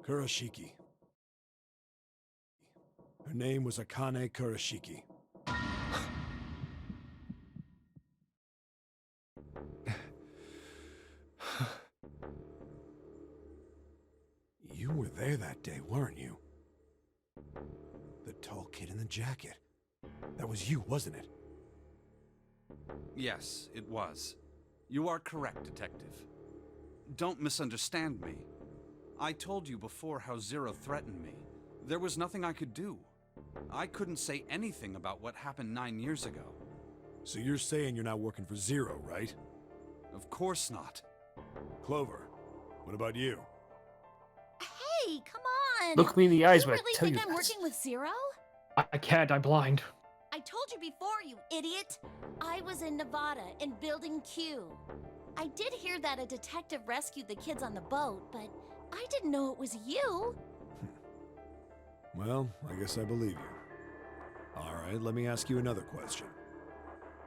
Kurashiki. Her name was Akane Kurashiki. You were there that day, weren't you? The tall kid in the jacket. That was you, wasn't it? Yes, it was. You are correct, Detective. Don't misunderstand me. I told you before how Zero threatened me. There was nothing I could do. I couldn't say anything about what happened 9 years ago. So you're saying you're not working for Zero, right? Of course not. Clover, what about you? Hey, come on! Look me in the eyes You when I really tell think you I'm that. working with Zero? I can't, I'm blind. I told you before, you idiot! I was in Nevada, in Building Q. I did hear that a detective rescued the kids on the boat, but I didn't know it was you. Well, I guess I believe you. Alright, let me ask you another question.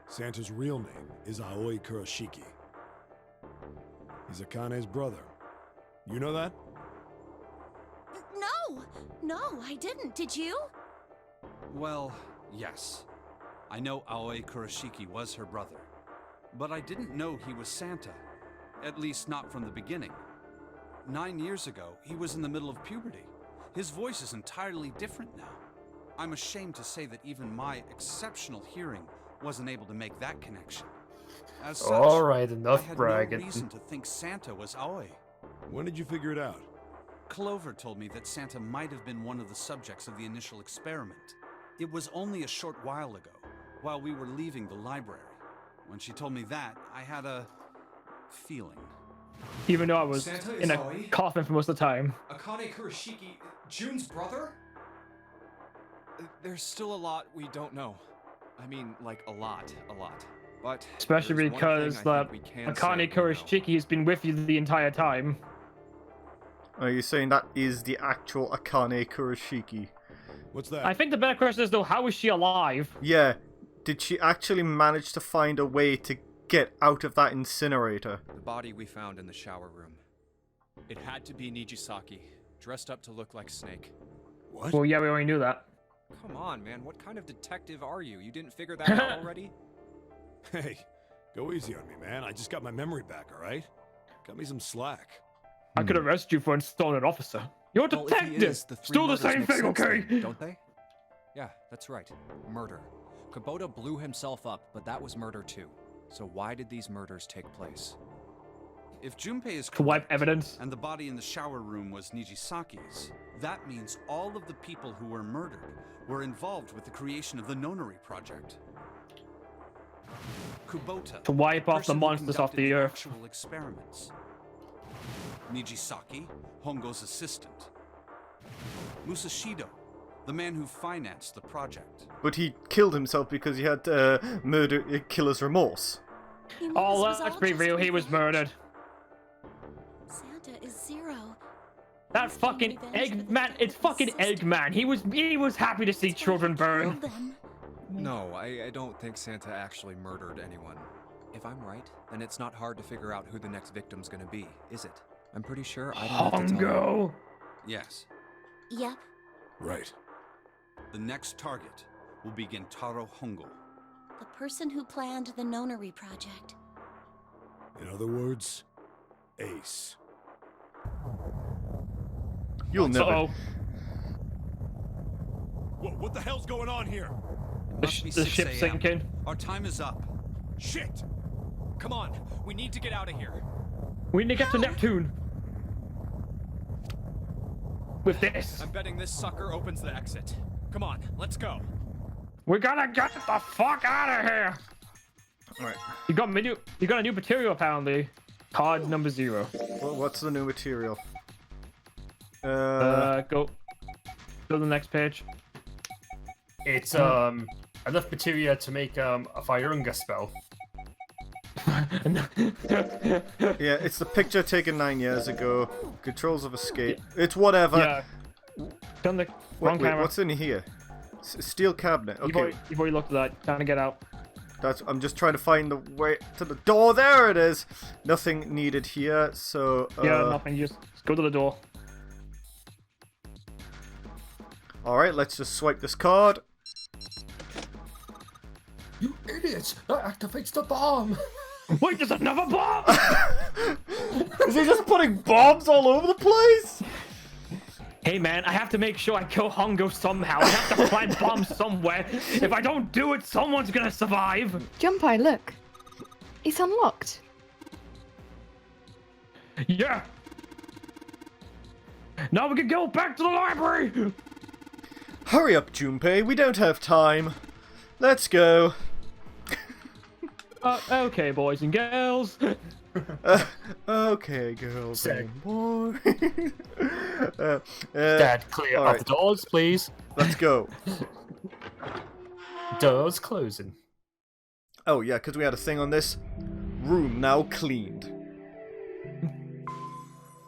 Santa's real name is Aoi Kurashiki. He's Akane's brother. You know that? No, I didn't. Did you? Well, yes. I know Aoi Kurashiki was her brother. But I didn't know he was Santa. At least not from the beginning. 9 years ago, he was in the middle of puberty. His voice is entirely different now. I'm ashamed to say that even my exceptional hearing wasn't able to make that connection. As such, Alright, enough I had bragging. no reason to think Santa was Aoi. When did you figure it out? Clover told me that Santa might have been one of the subjects of the initial experiment. It was only a short while ago, while we were leaving the library. When she told me that, I had a feeling. Even though I was Santa in is a Aoi? coffin for most of the time. Akane Kurashiki, June's brother? There's still a lot we don't know. I mean, like, a lot. But Especially there's one because thing I the think we can say Akane we know. Kurashiki has been with you the entire time. Are you saying that is the actual Akane Kurashiki? What's that? I think the better question is, though, how is she alive? Yeah. Did she actually manage to find a way to get out of that incinerator? The body we found in the shower room. It had to be Nijisaki, dressed up to look like Snake. What? Well, yeah, we already knew that. Come on, man, what kind of detective are you? You didn't figure that out already? Hey, go easy on me, man. I just got my memory back, alright? Cut me some slack. I could arrest you for installing an officer. You're a Well, if he detective! is, the three Still the murders same make thing, sense okay? then, don't they? Yeah, that's right. Murder. Kubota blew himself up, but that was murder too. So why did these murders take place? If Junpei is To wipe correct, evidence. and the body in the shower room was Nijisaki's, that means all of the people who were murdered were involved with the creation of the Nonary Project. Kubota, To wipe off the person who monsters off conducted the earth. actual experiments. Nijisaki, Hongo's assistant. Musashido, the man who financed the project. But he killed himself because he had killer's remorse. You mean Oh, this was let's all be just real, he was revenge? murdered. Santa is Zero. That He's fucking getting revenge for the Eggman, death it's of his fucking sister. Eggman. He was happy to see That's why children he burn. killed them. No, I don't think Santa actually murdered anyone. If I'm right, then it's not hard to figure out who the next victim's gonna be, is it? I'm pretty sure I don't have to tell you. Hongo! Yes, Yep. Right. the next target will be Gentaro Hongo. The person who planned the Nonary Project. In other words, Ace. You'll never. Uh-oh. What the hell's going on here? Must be The 6 ship's a.m. sinking. Our time is up. Shit! Come on, we need to get out of here. We need to get to Neptune. With this. I'm betting this sucker opens the exit. Come on, let's go. We gotta get the fuck out of here. Alright. You got a new material apparently. Card number 0. What's the new material? Go to the next page. It's enough materia to make a Firunga spell. Yeah, it's the picture taken 9 years ago. Controls of escape. It's whatever. Yeah. Done the wrong camera. What's in here? Steel cabinet. Okay, You've already looked at that. Time to get out. I'm just trying to find the way to the door. There it is. Nothing needed here. So Yeah, nothing. Just go to the door. Alright, let's just swipe this card. You idiots! That activates the bomb! Wait, there's another bomb! Is he just putting bombs all over the place? Hey man, I have to make sure I kill Hongo somehow. I have to plant bombs somewhere. If I don't do it, someone's gonna survive. Junpei, look. It's unlocked. Yeah. Now we can go back to the library. Hurry up, Junpei. We don't have time. Let's go. Okay, boys and girls. Okay, girls Sick. and boys. Dad, clear all up right. the doors, please. Let's go. Doors closing. Oh, yeah, because we had a thing on this. Room now cleaned.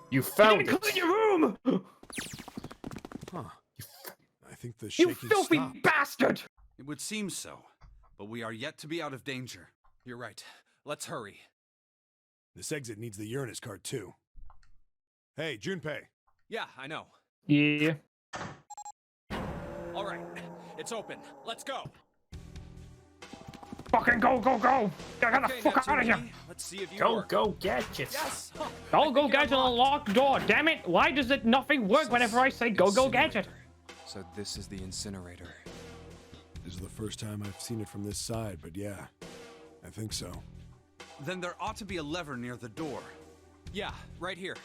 You found You didn't it. clean your room. Huh. I think the You shaking filthy stopped. bastard. It would seem so, but we are yet to be out of danger. You're right. Let's hurry. This exit needs the Uranus card, too. Hey, Junpei. Yeah, I know. Yeah. All right. It's open. Let's go. Fucking go, go, go. I gotta Okay, fuck now, out of here. Timothy, let's see if you Go, work. go, gadgets. Yes. Huh. I'll I go think gadget I'm on the on. locked door. Damn it. Why does it nothing work whenever I say go, go, gadget? So this is the incinerator. This is the first time I've seen it from this side, but yeah, I think so. Then there ought to be a lever near the door. Yeah, right here.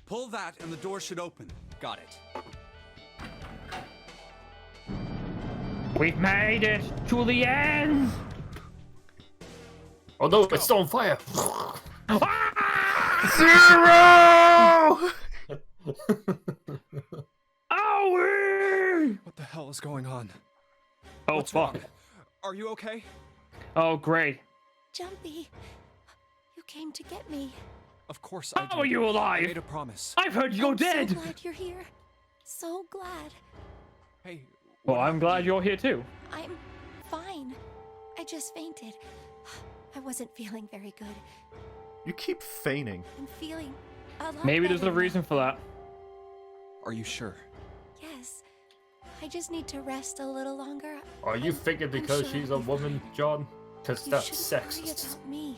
Pull that and the door should open. Got it. We've made it to the end. Oh no, it's still on fire. Zero! Owie! What the hell is going on? Oh, What's fuck. wrong? Are you okay? Oh, great. Jumpy, you came to get me. Of course I How are did. you I alive? made a promise. I've heard you're I'm dead. so glad you're here. So glad. Hey. Well, I'm glad you're here too. I'm fine. I just fainted. I wasn't feeling very good. You keep feigning. I'm feeling a lot Maybe there's a better now. reason for that. Are you sure? Yes. I just need to rest a little longer. Are you thinking I'm because sure she's I'll a be woman, fine. John? Because You that's shouldn't worry sexist. about me.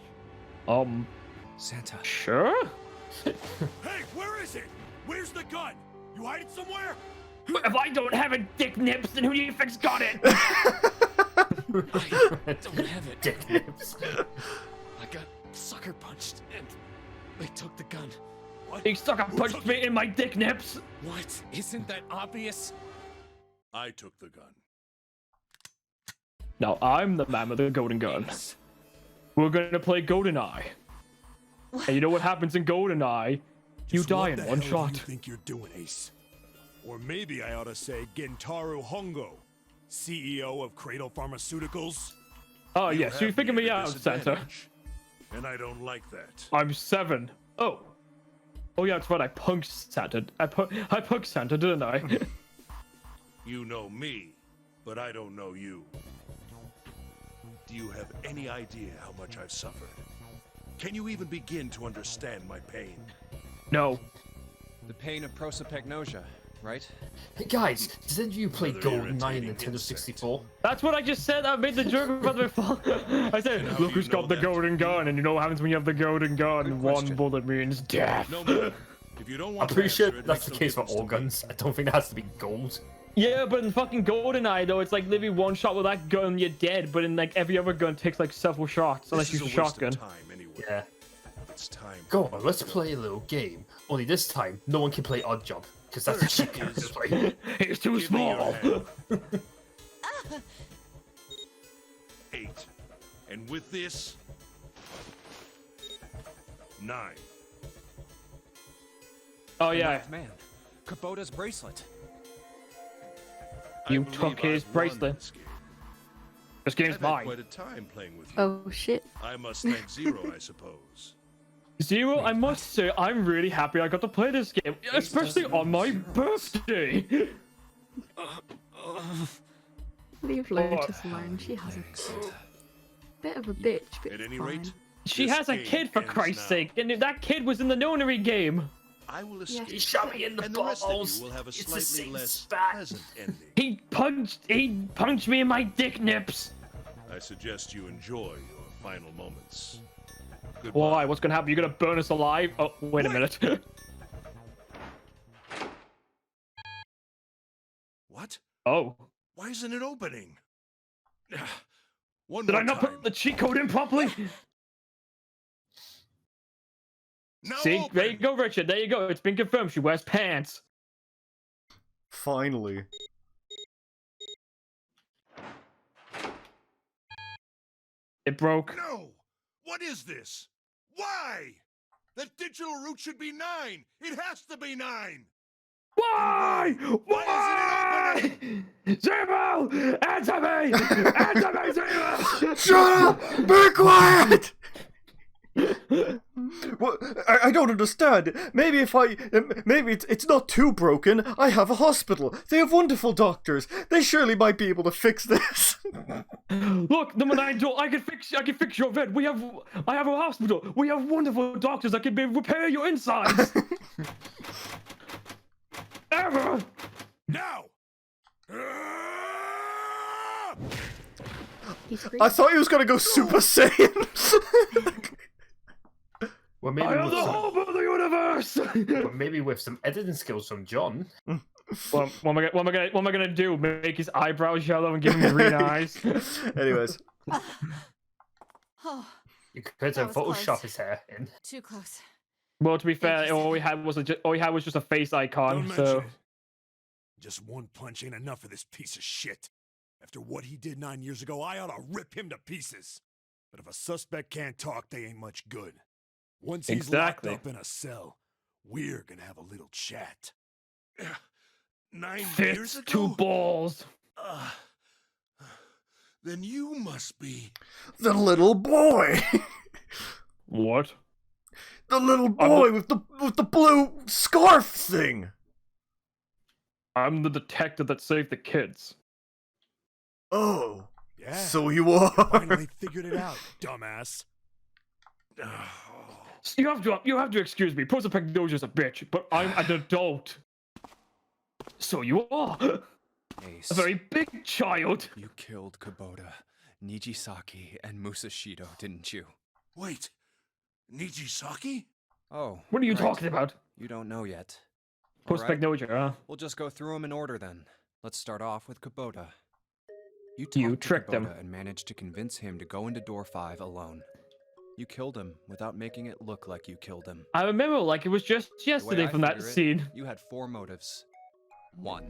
Santa. Sure? Hey, where is it? Where's the gun? You hide it somewhere? But if I don't have a dick nips, then who do you think's got it? Don't have it. Dick nips. I got sucker punched and they took the gun. You sucker punched me in my dick nips. What? Isn't that obvious? I took the gun. Now I'm the man with the golden gun. We're gonna play GoldenEye. And you know what happens in GoldenEye? You Just die what in the one hell shot. do you think you're doing, Ace? Or maybe I ought to say Gentaro Hongo, CEO of Cradle Pharmaceuticals. Oh yes, you figured me out, Santa. And I don't like that. I'm 7. Oh. Oh yeah, that's right. I punked Santa. I punked Santa, didn't I? You know me, but I don't know you. Do you have any idea how much I've suffered? Can you even begin to understand my pain? No. The pain of prosopagnosia, right? Hey guys, did any of you play Another GoldenEye in irritating Nintendo insect. 64? That's what I just said. I made the joke about the before. I said, And how look do who's you got know the that? golden gun, and you know what happens when you have the golden gun? Good One question. bullet means death. No matter. If you don't want I'm to pretty sure answer it, that's the makes no case for difference all to me. guns. I don't think that has to be gold. Yeah, but in fucking GoldenEye though, it's like literally one shot with that gun, you're dead. But in like every other gun, it takes like several shots unless This you is use a a waste shotgun. of time anyway. Yeah. It's time. Go on, let's play a little game. Only this time, no one can play Oddjob, because that's the shit character to play. He's too Give me your small. hand. 8. And with this, 9. Oh yeah, Man, Kubota's bracelet. I You believe took his I've won bracelet. this game. this game's I've had mine. quite a time playing with you. Oh shit. I must thank Zero, I suppose. Zero, I must say, I'm really happy I got to play this game, especially on my birthday. Leave Lotus alone. She has a kid. Bit of a bitch, but At it's any fine. rate, She this has a game kid for ends Christ's now. sake, and that kid was in the nonary game. I will Yeah. escape. He shot me in the and the rest of balls. you will have a It's the slightly same less spot. pleasant ending. He punched me in my dick nips. I suggest you enjoy your final moments. Goodbye. Why? What's gonna happen? You're gonna burn us alive? Oh, wait a minute. What? Oh. Why isn't it opening? One Did more I not time. put the cheat code in properly? Now See? open. There you go, Richard. There you go. It's been confirmed. She wears pants. Finally. It broke. No! What is this? Why? That digital root should be 9! It has to be 9! Why? Why Zero! Answer me! Answer me, Zero! Shut up! Be quiet! Well, I don't understand. Maybe it's not too broken. I have a hospital. They have wonderful doctors. They surely might be able to fix this. Look, number 9 door. I can fix your bed. I have a hospital. We have wonderful doctors that can repair your insides. Ever. Now! I thought he was gonna go Super Saiyan. Well, maybe I am with the some, hope of the universe. well, maybe with some editing skills from John. What am I gonna do? Make his eyebrows yellow and give him green eyes? Anyways, Oh, You could That have was Photoshop close. his hair in. too close. Well, to be fair, you, all he had was just a face icon. Don't mention So it. Just one punch ain't enough for this piece of shit. After what he did 9 years ago, I ought to rip him to pieces. But if a suspect can't talk, they ain't much good. Once he's Exactly. locked up in a cell, we're gonna have a little chat. 9 years fists ago? to balls. Then you must be... the little boy. What? The little boy with the blue scarf thing. I'm the detective that saved the kids. Oh, Yeah. so you are. Finally figured it out, dumbass. So you have to excuse me. Prosopagnosia is a bitch, but I'm an adult. So you are Ace, a very big child. you killed Kubota, Nijisaki, and Musashido, didn't you? Wait, Nijisaki? Oh, What are you right. talking about? You don't know yet. All right, Prosopagnosia, huh? we'll just go through them in order then. Let's start off with Kubota. You You talked to tricked him. Kubota and managed to convince him to go into door 5 alone. You killed him without making it look like you killed him. I remember like it was just The way yesterday I from that figure it, scene. You had 4 motives. 1.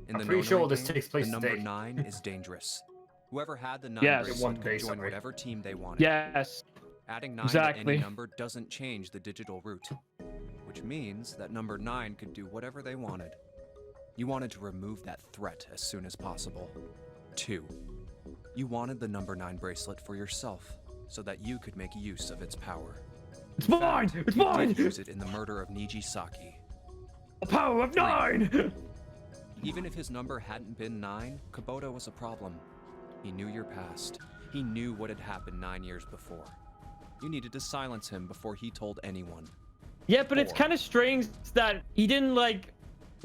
In I'm the pretty sure notary this thing, takes place the number today. 9 is dangerous. Whoever had the 9 Yes. bracelet One could day join summary. whatever team they wanted. Yes. Adding 9 to Exactly. any number doesn't change the digital root, which means that number 9 could do whatever they wanted. You wanted to remove that threat as soon as possible. 2. You wanted the number 9 bracelet for yourself, so that you could make use of its power. It's mine! It's You mine! did use it in the murder of Nijisaki. The power of 9! Even if his number hadn't been 9, Kubota was a problem. He knew your past. He knew what had happened 9 years before. You needed to silence him before he told anyone. Yeah, but it's 4. kind of strange that he didn't like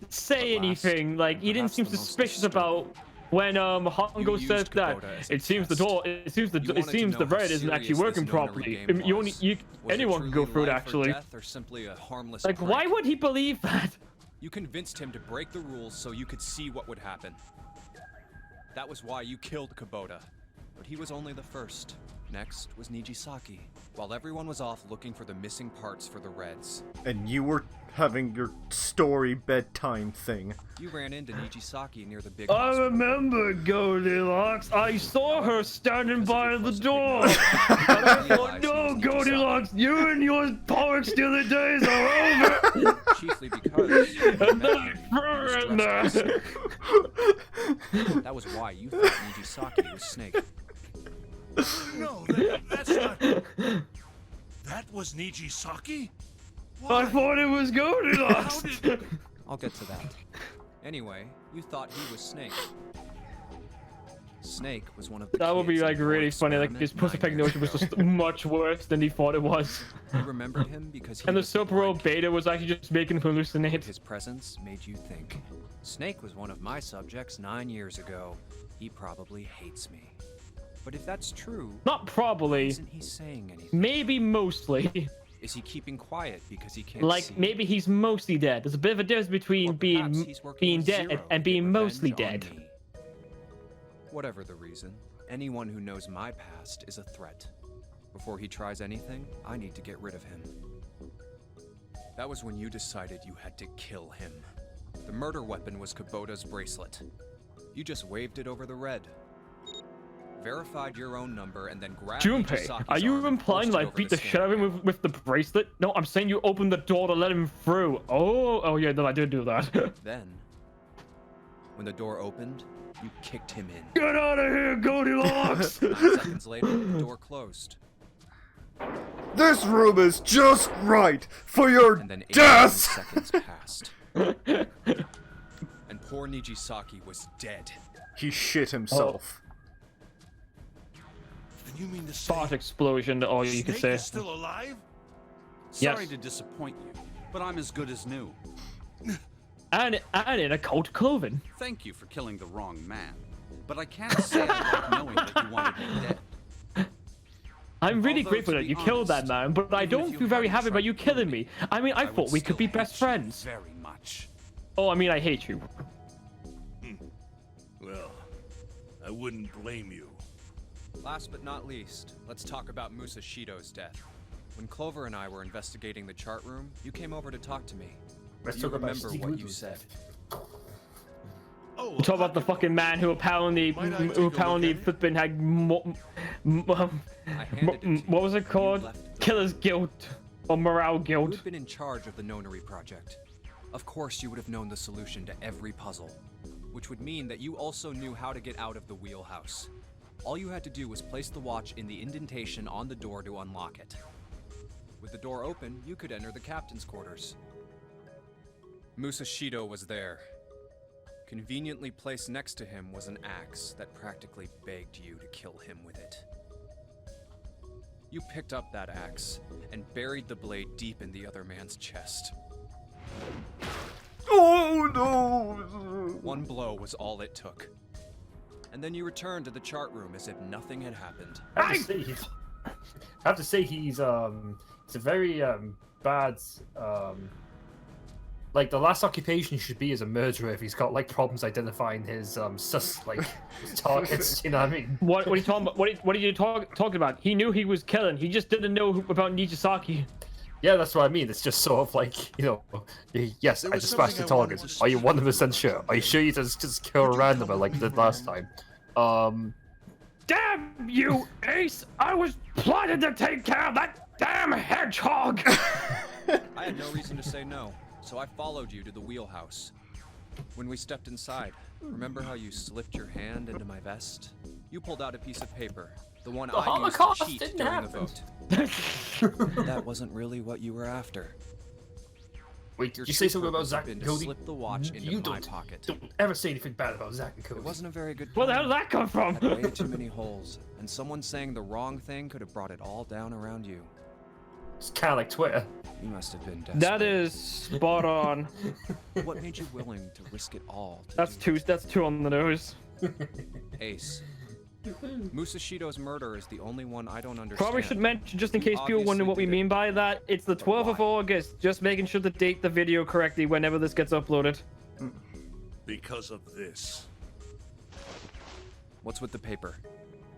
say But last, anything. Like and he didn't perhaps seem the most suspicious disturbing, about when Hongo used says that Kubota as a it seems the test. door. It seems You wanted to know the how red isn't actually serious working this notary properly. game I mean, was. Was it anyone can go truly through it life or actually. death, or simply a harmless Like, why prank? would he believe that? You convinced him to break the rules so you could see what would happen. That was why you killed Kubota. But he was only the first. Next was Nijisaki, while everyone was off looking for the missing parts for the Reds. And you were having your story bedtime thing. You ran into Nijisaki near the big I hospital. remember Goldilocks. I saw her standing by the door. I I thought, no, Goldilocks, you and your power stealing days are over. Chiefly because you And met then him I when he was threw her in dressed there. as Snake. That was why you thought Nijisaki was Snake. No, that's not... That was Nijisaki? I Why? thought it was Goldilocks. How did... I'll get to that. Anyway, you thought he was Snake. Snake was one of the That would be kids in like your really funny. Like experiment his post 9 years notion was ago. just much worse than he thought it was. You remembered him because he And the was Super Bowl blind beta was actually just making him hallucinate. His presence made you think. Snake was one of my subjects 9 years ago. He probably hates me. But if that's true, Not probably. isn't he saying anything? Maybe mostly. Is he keeping quiet because he can't Like see? maybe he's mostly dead. There's a bit of a difference between Or perhaps being he's working being with dead Zero and to get being mostly revenge on dead. me. Whatever the reason, anyone who knows my past is a threat. Before he tries anything, I need to get rid of him. That was when you decided you had to kill him. The murder weapon was Kubota's bracelet. You just waved it over the red. Verified your own number and then grabbed Junpei, Michisaki's are you arm and implying forced it that I over beat the scanner shit out of him panel. with the bracelet? No, I'm saying you opened the door to let him through. Oh yeah, no, I did do that. Then, when the door opened, you kicked him in. Get out of here, Goldilocks! 9 seconds later, the door closed. This room is just right for your And then 18 death! seconds passed. And poor Nijisaki was dead. He shit himself. And you mean to say Fart explosion, all you Snake could say. is still alive? Sorry Yes. to disappoint you, but I'm as good as new. And in occult clothing. Thank you for killing the wrong man. But I can't say I like knowing that you wanted him dead. I'm really Although, grateful to that be you killed that honest, man, but I even if don't you feel very hadn't happy about tried you to kill killing me, me. I mean, I would thought we could be still best hate you friends. very much. Oh, I mean, I hate you. Well, I wouldn't blame you. Last but not least, let's talk about Musashido's death. When Clover and I were investigating the chart room, you came over to talk to me. Let's Do you talk about remember Steve what you Woodward's said? death. Oh, You talk about the fucking man who apparently, Might I take a look at it? flipping had I handed it to you, what was it and you called? left the Killer's guilt or morale You guilt. had been in charge of the Nonary project. Of course you would have known the solution to every puzzle, which would mean that you also knew how to get out of the wheelhouse. All you had to do was place the watch in the indentation on the door to unlock it. With the door open, you could enter the captain's quarters. Musashido was there. Conveniently placed next to him was an axe that practically begged you to kill him with it. You picked up that axe and buried the blade deep in the other man's chest. Oh no! One blow was all it took. And then you returned to the chart room as if nothing had happened. I have to say he's a very bad like the last occupation he should be as a murderer if he's got like problems identifying his his targets. You know what I mean? What are you talking about? What are you talking about? He knew he was killing. He just didn't know about Nijisaki. Yeah, that's what I mean. It's just sort of like, you know, yes, There I was dispatched the something I wanted target. to Are you speak 100% sure? Are you sure you just kill a randomer like you did last time? Damn you, Ace! I was plotting to take care of that damn hedgehog. I had no reason to say no, so I followed you to the wheelhouse. When we stepped inside, remember how you slipped your hand into my vest? You pulled out a piece of paper, the one I used Holocaust to cheat didn't during happen. the vote. That wasn't really what you were after. Wait, Your did you say true something about purpose Zack had and been to Cody? slip the watch into You my don't, pocket. don't ever say anything bad about Zack and Cody. It wasn't a very good Where the plan. hell did that come from? Had way too many holes, and someone saying the wrong thing could have brought it all down around you. It's kind of like Twitter. You must have been desperate. That is spot on. What made you willing to risk it all? To That's do two on the nose. Ace. Musashido's murder is the only one I don't understand. Probably should mention, just in You case people wonder obviously what we did it. mean by that, it's the 12th of why? August. Just making sure to date the video correctly whenever this gets uploaded. Because of this. What's with the paper?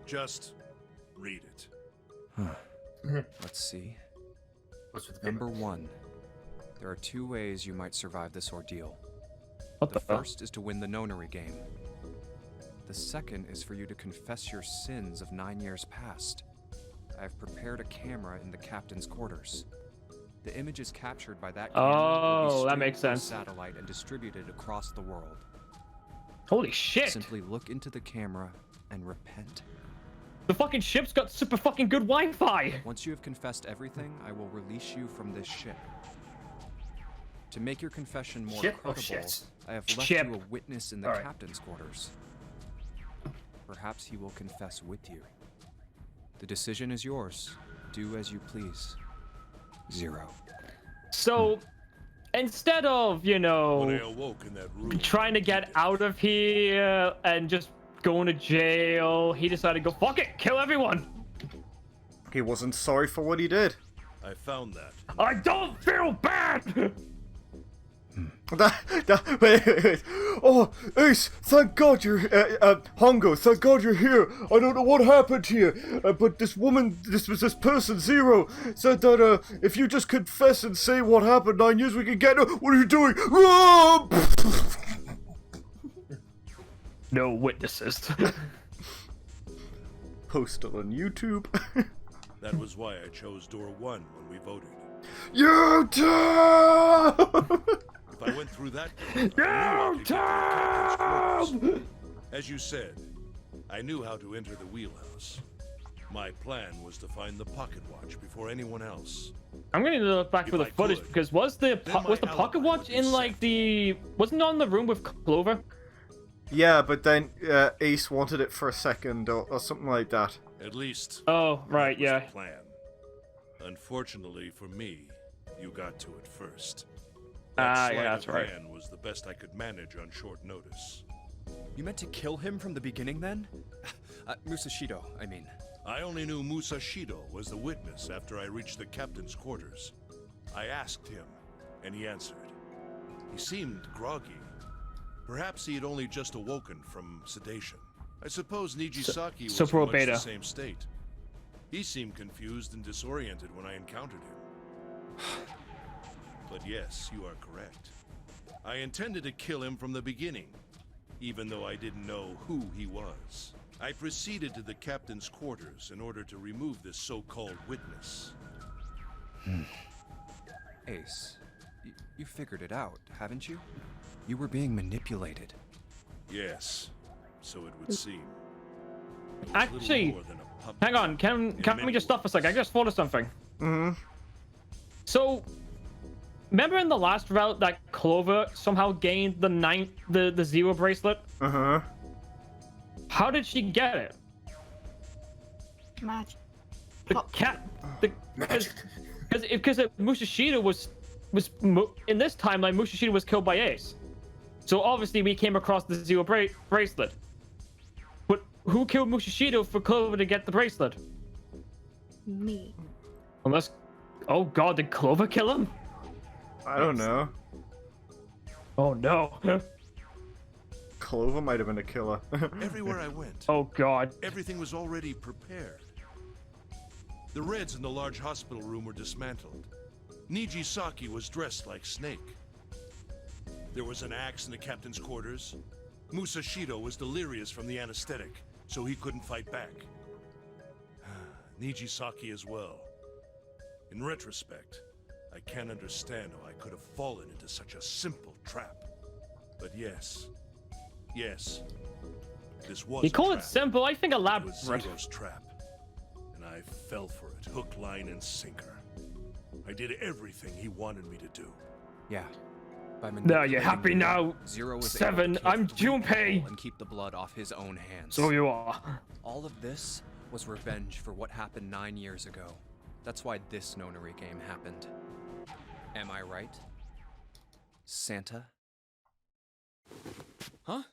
Just read it. Let's see. What's with the Number 1. There are 2 ways you might survive this ordeal. What The the fuck? first is to win the Nonary game. The second is for you to confess your sins of 9 years past. I have prepared a camera in the captain's quarters. The images captured by that camera will be Oh, that streamed makes through sense. satellite and distributed across the world. Holy shit! Simply look into the camera and repent. The fucking ship's got super fucking good Wi-Fi! Once you have confessed everything, I will release you from this ship. To make your confession more Ship or credible, shit? I have left Ship. you a witness in the Alright. captain's quarters. perhaps he will confess with you. The decision is yours. Do as you please. Zero. So, instead of, When I awoke in that room, trying to get out of here and just going to jail, he decided to go, fuck it, kill everyone. He wasn't sorry for what he did. I found that. I don't feel bad. Wait. Oh, Ace, thank God you're Hongo, thank God you're here. I don't know what happened to you, but this person, Zero, said that if you just confess and say what happened 9 years, we can get... What are you doing? No witnesses. Post it on YouTube. That was why I chose door 1 when we voted. YouTube! If I went through that door, I knew I could get to the captain's quarters. As you said, I knew how to enter the wheelhouse. My plan was to find the pocket watch before anyone else. I'm gonna look back for the footage because was the pocket watch in like the wasn't it on the room with Clover? Yeah, but then Ace wanted it for a second or something like that. At least. Oh, right, yeah. The plan. Unfortunately for me, you got to it first. Yeah, that's right. Plan was the best I could manage on short notice. You meant to kill him from the beginning then? Musashido, I mean. I only knew Musashido was the witness after I reached the captain's quarters. I asked him, and he answered. He seemed groggy. Perhaps he had only just awoken from sedation. I suppose Nijisaki was in much the same state. He seemed confused and disoriented when I encountered him. But yes, you are correct. I intended to kill him from the beginning, even though I didn't know who he was. I proceeded to the captain's quarters in order to remove this so-called witness. Ace, you figured it out, haven't you? You were being manipulated. Yes, so it would seem. Actually, hang on, can we just stop for a second? I just thought of something. So, remember in the last route that Clover somehow gained the Zero bracelet? How did she get it? Magic. Because Musashido was in this timeline, Musashido was killed by Ace. So obviously we came across the Zero bracelet. But who killed Musashido for Clover to get the bracelet? Me. Unless, oh god, did Clover kill him? I don't know. Oh no. Clover might have been a killer. Everywhere I went. Oh god. Everything was already prepared. The Reds in the large hospital room were dismantled. Nijisaki was dressed like Snake. There was an axe in the captain's quarters. Musashido was delirious from the anesthetic, so he couldn't fight back. Nijisaki as well. In retrospect, I can't understand how I could have fallen into such a simple trap. But yes, this was You call a trap. it simple, I think It was elaborate. Zero's trap, and I fell for it, hook, line, and sinker. I did everything he wanted me to do. Yeah. No, you're happy now. Zero was 7, I'm Junpei. And keep the blood off his own hands. So you are. All of this was revenge for what happened 9 years ago. That's why this nonary game happened. Am I right? Santa? Huh?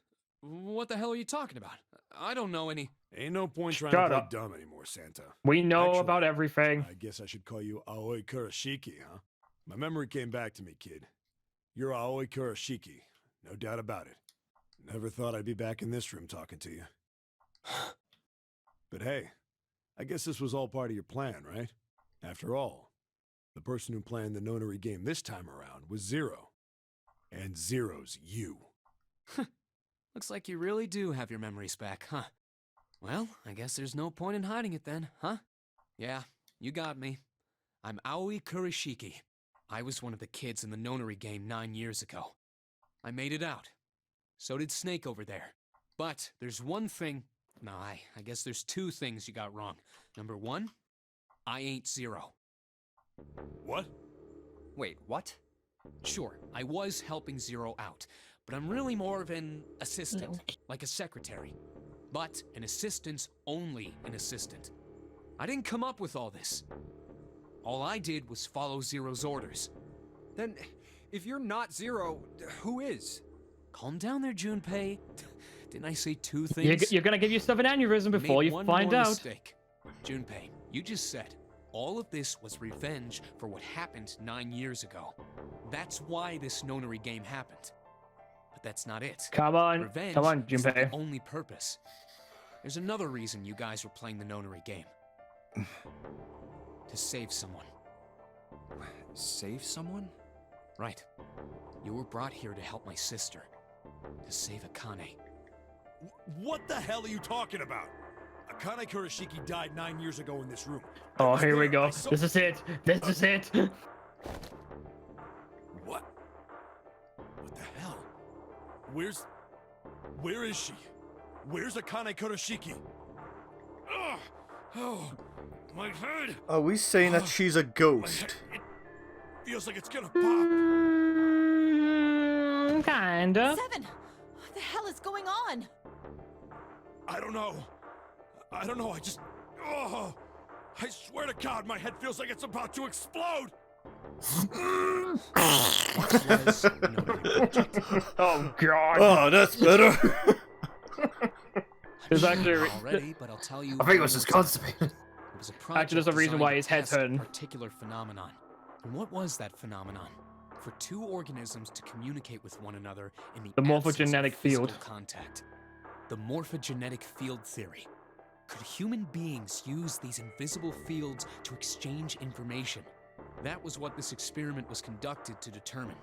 What the hell are you talking about? I don't know any... Ain't no point trying Shut to play up. dumb anymore, Santa. We know Actually, about everything. I guess I should call you Aoi Kurashiki, huh? My memory came back to me, kid. You're Aoi Kurashiki, no doubt about it. Never thought I'd be back in this room talking to you. But hey, I guess this was all part of your plan, right? After all, the person who planned the nonary game this time around was Zero. And Zero's you. Looks like you really do have your memories back, huh? Well, I guess there's no point in hiding it then, huh? Yeah, you got me. I'm Aoi Kurashiki. I was one of the kids in the nonary game 9 years ago. I made it out. So did Snake over there. But there's one thing... No, I guess there's two things you got wrong. Number one, I ain't Zero. What? Wait, what? Sure, I was helping Zero out, but I'm really more of an assistant, like a secretary. but an assistant's only an assistant. I didn't come up with all this. All I did was follow Zero's orders. Then, if you're not Zero, who is? Calm down there, Junpei. Didn't I say two things? You're gonna give yourself an aneurysm before you one find more out. Mistake. Junpei, you just said all of this was revenge for what happened 9 years ago. That's why this nonary game happened. But that's not it. Come on, Revenge come on, isn't the Junpei. only purpose. There's another reason you guys were playing the nonary game. To save someone. Save someone? Right. You were brought here to help my sister. To save Akane. What the hell are you talking about? Akane Kurashiki died 9 years ago in this room. Oh, here we go. This is it. This is it. What? What the hell? Where is she? Where's Akane Kurashiki? Ugh! Oh, my head! Are we saying that she's a My ghost? head, it feels like it's gonna pop. Kinda. Seven! What the hell is going on? I don't know. I don't know. Oh, I swear to God, my head feels like it's about to explode. Oh God. Oh, that's better. There's actually. Already, but I'll tell you. I think it was just constipated. It was a project Actually, there's a reason designed why to his head's test a hurting. particular phenomenon. And what was that phenomenon? For two organisms to communicate with one another in the absence of morphogenetic physical field. contact. The morphogenetic field theory. Could human beings use these invisible fields to exchange information? That was what this experiment was conducted to determine.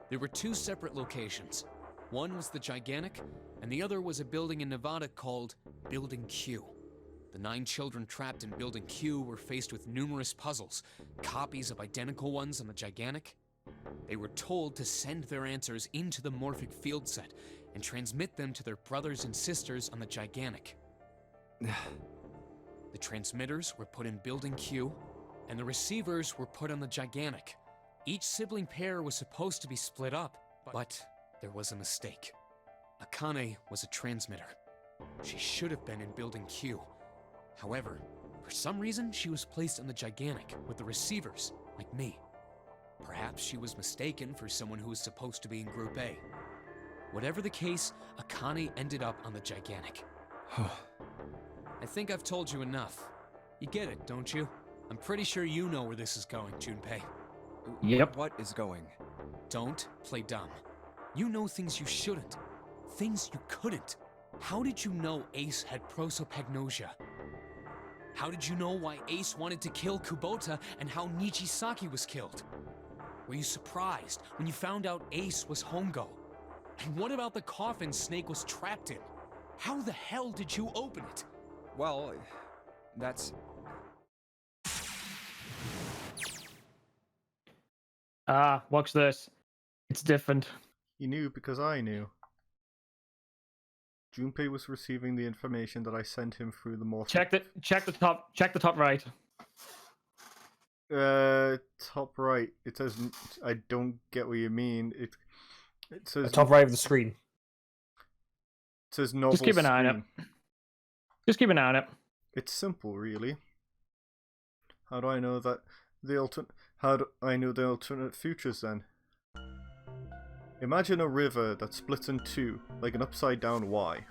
There were two separate locations. One was the Gigantic, and the other was a building in Nevada called Building Q. The 9 children trapped in Building Q were faced with numerous puzzles, copies of identical ones on the Gigantic. They were told to send their answers into the morphic field set and transmit them to their brothers and sisters on the Gigantic. The transmitters were put in Building Q, and the receivers were put on the Gigantic. Each sibling pair was supposed to be split up, but there was a mistake. Akane was a transmitter. She should have been in Building Q. However, for some reason, she was placed on the Gigantic with the receivers, like me. Perhaps she was mistaken for someone who was supposed to be in Group A. Whatever the case, Akane ended up on the Gigantic. I think I've told you enough. You get it, don't you? I'm pretty sure you know where this is going, Junpei. Yep. What is going? Don't play dumb. You know things you shouldn't. Things you couldn't. How did you know Ace had prosopagnosia? How did you know why Ace wanted to kill Kubota and how Nichisaki was killed? Were you surprised when you found out Ace was Hongo? And what about the coffin Snake was trapped in? How the hell did you open it? Well, that's... Watch this. It's different. He knew because I knew. Junpei was receiving the information that I sent him through the morphic. Check the top right. Top right. It says I don't get what you mean. It says The top right of the screen. It says novel Just keep an eye on it. screen. Just keep an eye on it. It's simple, really. How do I know that How do I know the alternate futures then? Imagine a river that splits in two, like an upside-down Y.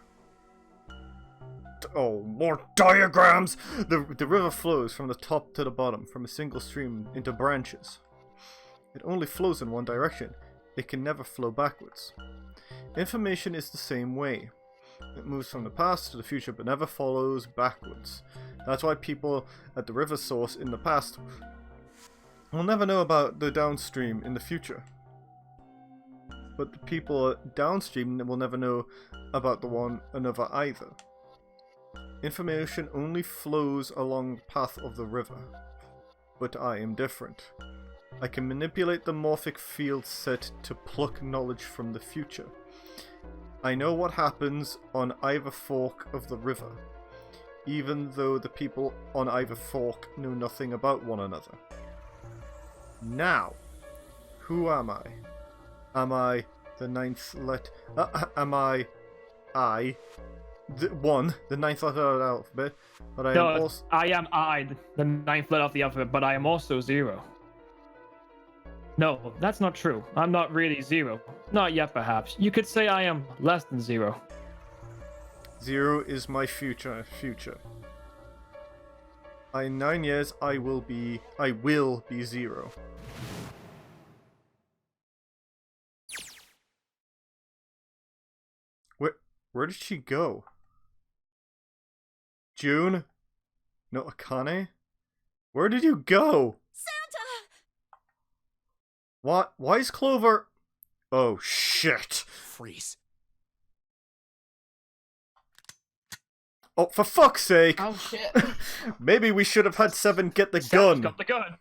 Oh, more diagrams! The river flows from the top to the bottom, from a single stream into branches. It only flows in one direction. It can never flow backwards. Information is the same way. It moves from the past to the future but never follows backwards. That's why people at the river source in the past will never know about the downstream in the future. But the people downstream will never know about the one another either. Information only flows along the path of the river. But I am different. I can manipulate the morphic field set to pluck knowledge from the future. I know what happens on either fork of the river, even though the people on either fork know nothing about one another. Now, who am I? Am I the ninth am I I, the ninth letter of the alphabet, but I am No, also... I am I, the ninth letter of the alphabet, but I am also 0. No, that's not true. I'm not really 0. Not yet, perhaps. You could say I am less than 0. 0 is my future. In 9 years, I will be 0. Where did she go? June? No, Akane? Where did you go? Santa! What? Why is Clover... Oh, shit. Freeze. Oh, for fuck's sake! Oh shit. Maybe we should have had Seven get the Sam's gun. got the gun.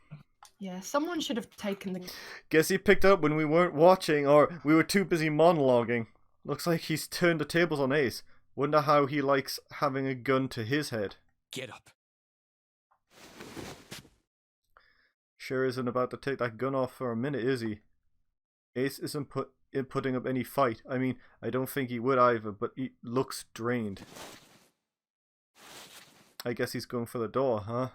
Yeah, someone should have taken the. Guess he picked up when we weren't watching, or we were too busy monologuing. Looks like he's turned the tables on Ace. Wonder how he likes having a gun to his head. Get up. Sure isn't about to take that gun off for a minute, is he? Ace isn't putting up any fight. I mean, I don't think he would either, but he looks drained. I guess he's going for the door, huh?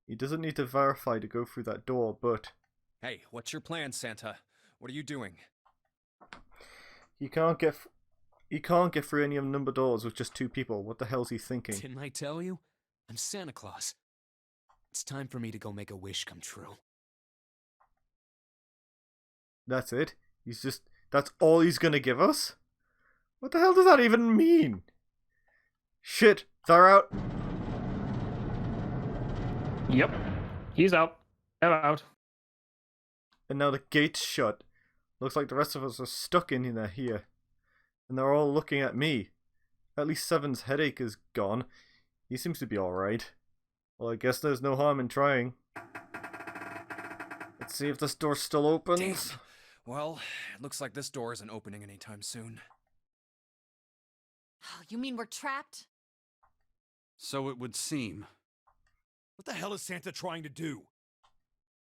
He doesn't need to verify to go through that door, but... Hey, what's your plan, Santa? What are you doing? He can't get through any of the number doors with just 2 people. What the hell's he thinking? Didn't I tell you? I'm Santa Claus. It's time for me to go make a wish come true. That's it? That's all he's gonna give us? What the hell does that even mean? Shit, they're out. Yep. He's out. They're out. And now the gate's shut. Looks like the rest of us are stuck in there here. And they're all looking at me. At least Seven's headache is gone. He seems to be alright. Well, I guess there's no harm in trying. Let's see if this door still opens. Damn. Well, it looks like this door isn't opening anytime soon. Oh, you mean we're trapped? So it would seem. What the hell is Santa trying to do?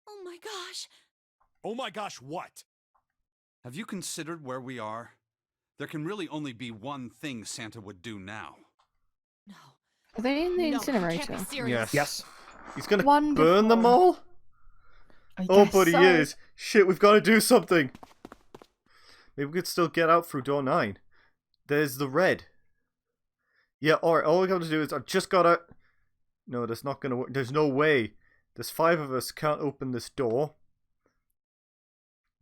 Oh my gosh. Oh my gosh, what? Have you considered where we are? There can really only be one thing Santa would do now. No. Are they in the No, incinerator? can't be serious. Yes. He's gonna Wonderful. burn them all? I Oh, guess but he so. is. Shit, we've got to do something. Maybe we could still get out through door 9. There's the red. Yeah, alright, all we got to do is I've just got to... No, that's not going to work. There's no way. There's 5 of us, can't open this door.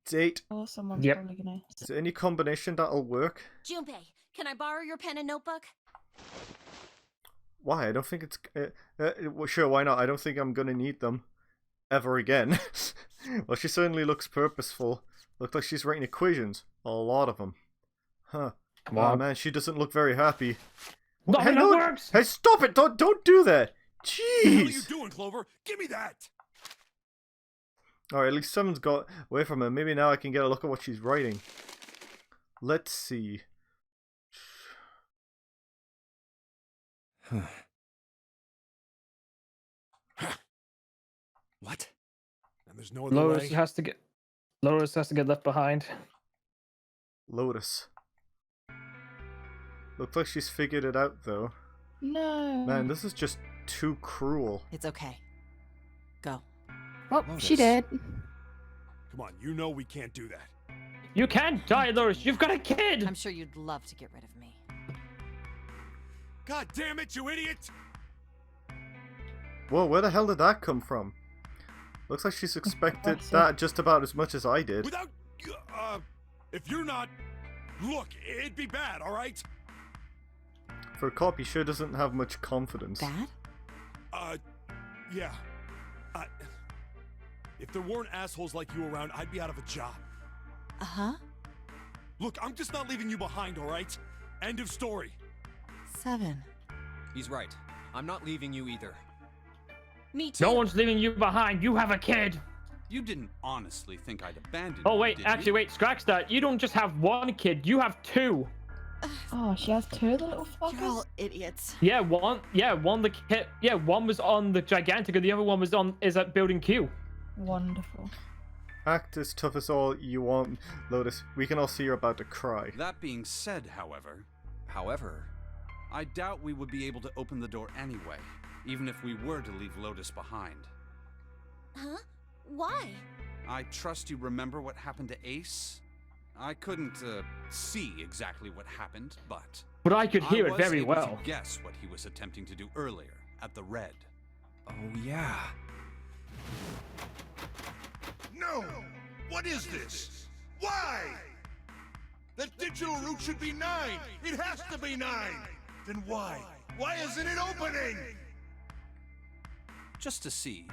It's 8. Oh, someone's Yep. probably gonna. Is there any combination that'll work? Junpei, can I borrow your pen and notebook? Why? I don't think it's... well, sure, why not? I don't think I'm going to need them. Ever again. Well, she certainly looks purposeful. Looks like she's writing equations. A lot of them. Huh. Come Oh on. man, she doesn't look very happy. Nothing Hey, that no, works! hey, stop it! Don't do that! What the hell are you Jeez! doing, Clover? Give me that! Alright, at least someone's got away from her. Maybe now I can get a look at what she's writing. Let's see. What? And there's no other Lotus way. has to get left behind. Lotus. Looks like she's figured it out though. No. Man, this is just too cruel. It's okay. Go. Well, she Lotus. did. Come on, you know we can't do that. You can't die, Lotus. You've got a kid. I'm sure you'd love to get rid of me. God damn it, you idiot! Whoa, where the hell did that come from? Looks like she's expected Impressive. that just about as much as I did. Without... if you're not... Look, it'd be bad, alright? For a cop, he sure doesn't have much confidence. Bad? Yeah. If there weren't assholes like you around, I'd be out of a job. Uh-huh. Look, I'm just not leaving you behind, alright? End of story. 7. He's right. I'm not leaving you either. Me too. No one's leaving you behind. You have a kid. You didn't honestly think I'd abandon Oh you, wait, did actually you? wait, scratch that. You don't just have one kid. You have 2. Oh, she has 2 little You're fuckers. all idiots. Yeah, one the kid. Yeah, one was on the Gigantic, and the other one is at Building Q. Wonderful. Act as tough as all you want, Lotus. We can all see you're about to cry. That being said, however, However, I doubt we would be able to open the door anyway, even if we were to leave Lotus behind. Huh? Why? I trust you remember what happened to Ace? I couldn't see exactly what happened, but I could hear it very I was able well. to guess what he was attempting to do earlier at the Red. oh yeah. No! What is this? Why? The digital route should be 9! It has to be 9! Then why? Why isn't it opening? Just to see,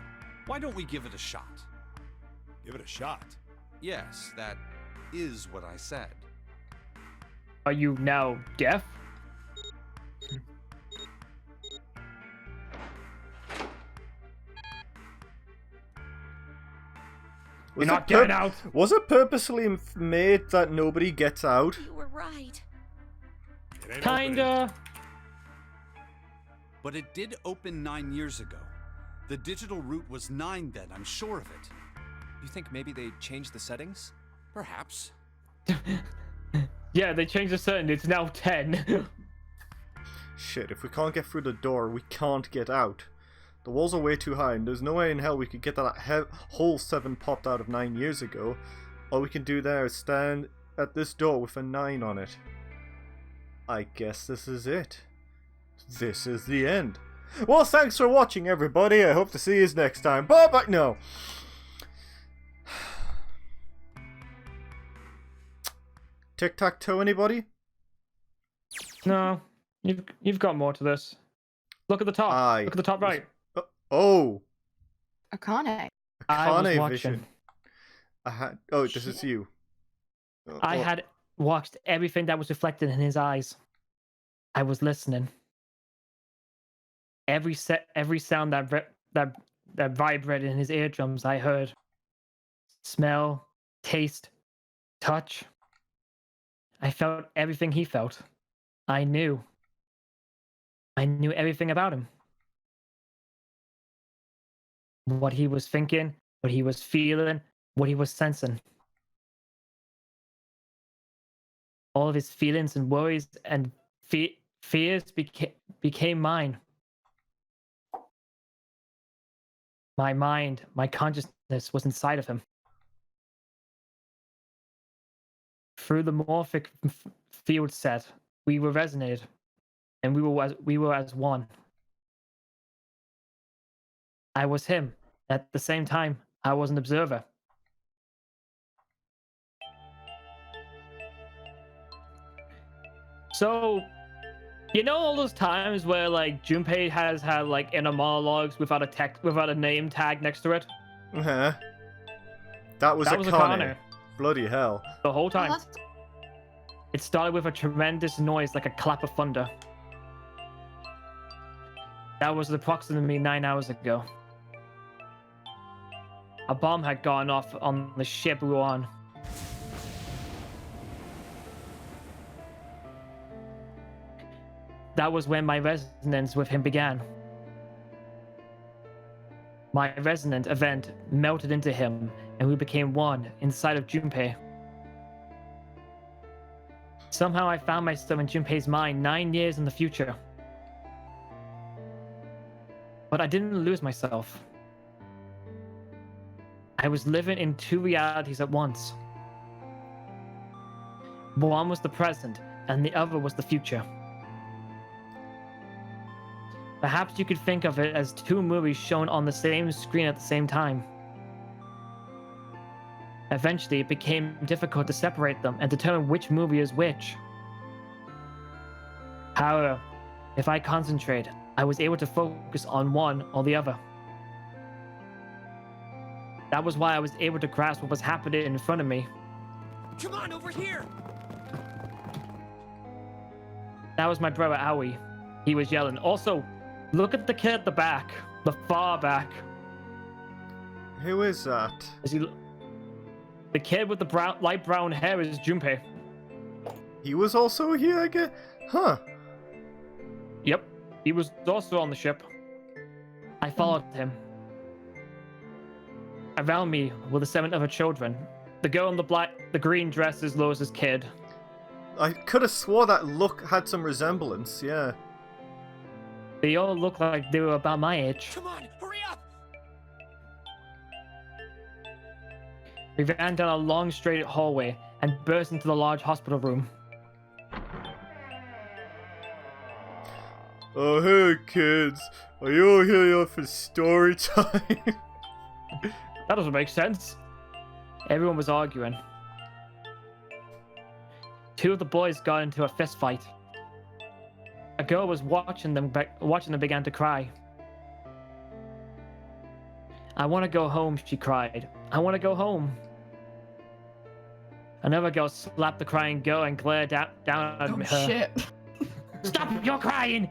why don't we give it a shot? Give it a shot. Yes, that is what I said. Are you now deaf? You're not getting out. Was it purposely made that nobody gets out? You were right. It ain't Kinda. But it did open 9 years ago. The digital route was 9 then, I'm sure of it. You think maybe they changed the settings? Perhaps. Yeah, they changed the setting. It's now 10. Shit, if we can't get through the door, we can't get out. The walls are way too high, and there's no way in hell we could get that whole 7 popped out of 9 years ago. All we can do there is stand at this door with a 9 on it. I guess this is it. This is the end. Well, thanks for watching, everybody. I hope to see you next time. Bye-bye. No. Tic-tac-toe, anybody? No, you've got more to this. Look at the top. Aye. Look at the top right. Oh. Akane. I was Akane watching. vision. Oh, this is you. I Oh. had watched everything that was reflected in his eyes. I was listening. Every sound that vibrated in his eardrums, I heard. Smell, taste, touch. I felt everything he felt. I knew everything about him. What he was thinking, what he was feeling, what he was sensing. All of his feelings and worries and fears became mine. My mind, my consciousness was inside of him. Through the morphic field set, we were resonated, and we were as one. I was him. At the same time, I was an observer. So, you know all those times where like Junpei has had like inner monologues without a name tag next to it? Uh-huh. That was Akane. Bloody hell. The whole time. Oh, It started with a tremendous noise like a clap of thunder. That was approximately 9 hours ago. A bomb had gone off on the ship we were on. That was when my resonance with him began. My resonant event melted into him, and we became one inside of Junpei. Somehow I found myself in Junpei's mind 9 years in the future. But I didn't lose myself. I was living in 2 realities at once. One was the present, and the other was the future. Perhaps you could think of it as 2 movies shown on the same screen at the same time. Eventually, it became difficult to separate them and determine which movie is which. However, if I concentrated, I was able to focus on one or the other. That was why I was able to grasp what was happening in front of me. Come on, over here! That was my brother Aoi. He was yelling. Also, look at the kid at the back, the far back. Who is that? The kid with the light brown hair is Junpei. He was also here again? Huh. Yep, he was also on the ship. I followed him. Around me were the 7 other children. The girl in the green dress is Lois's kid. I could have swore that look had some resemblance, yeah. They all look like they were about my age. Come on, hurry up! We ran down a long straight hallway and burst into the large hospital room. Oh, hey, kids. Are you all here for story time? That doesn't make sense. Everyone was arguing. Two of the boys got into a fist fight. A girl was watching them began to cry. I want to go home, she cried. I want to go home. Another girl slapped the crying girl and glared down at her. Shit. Stop, you're crying!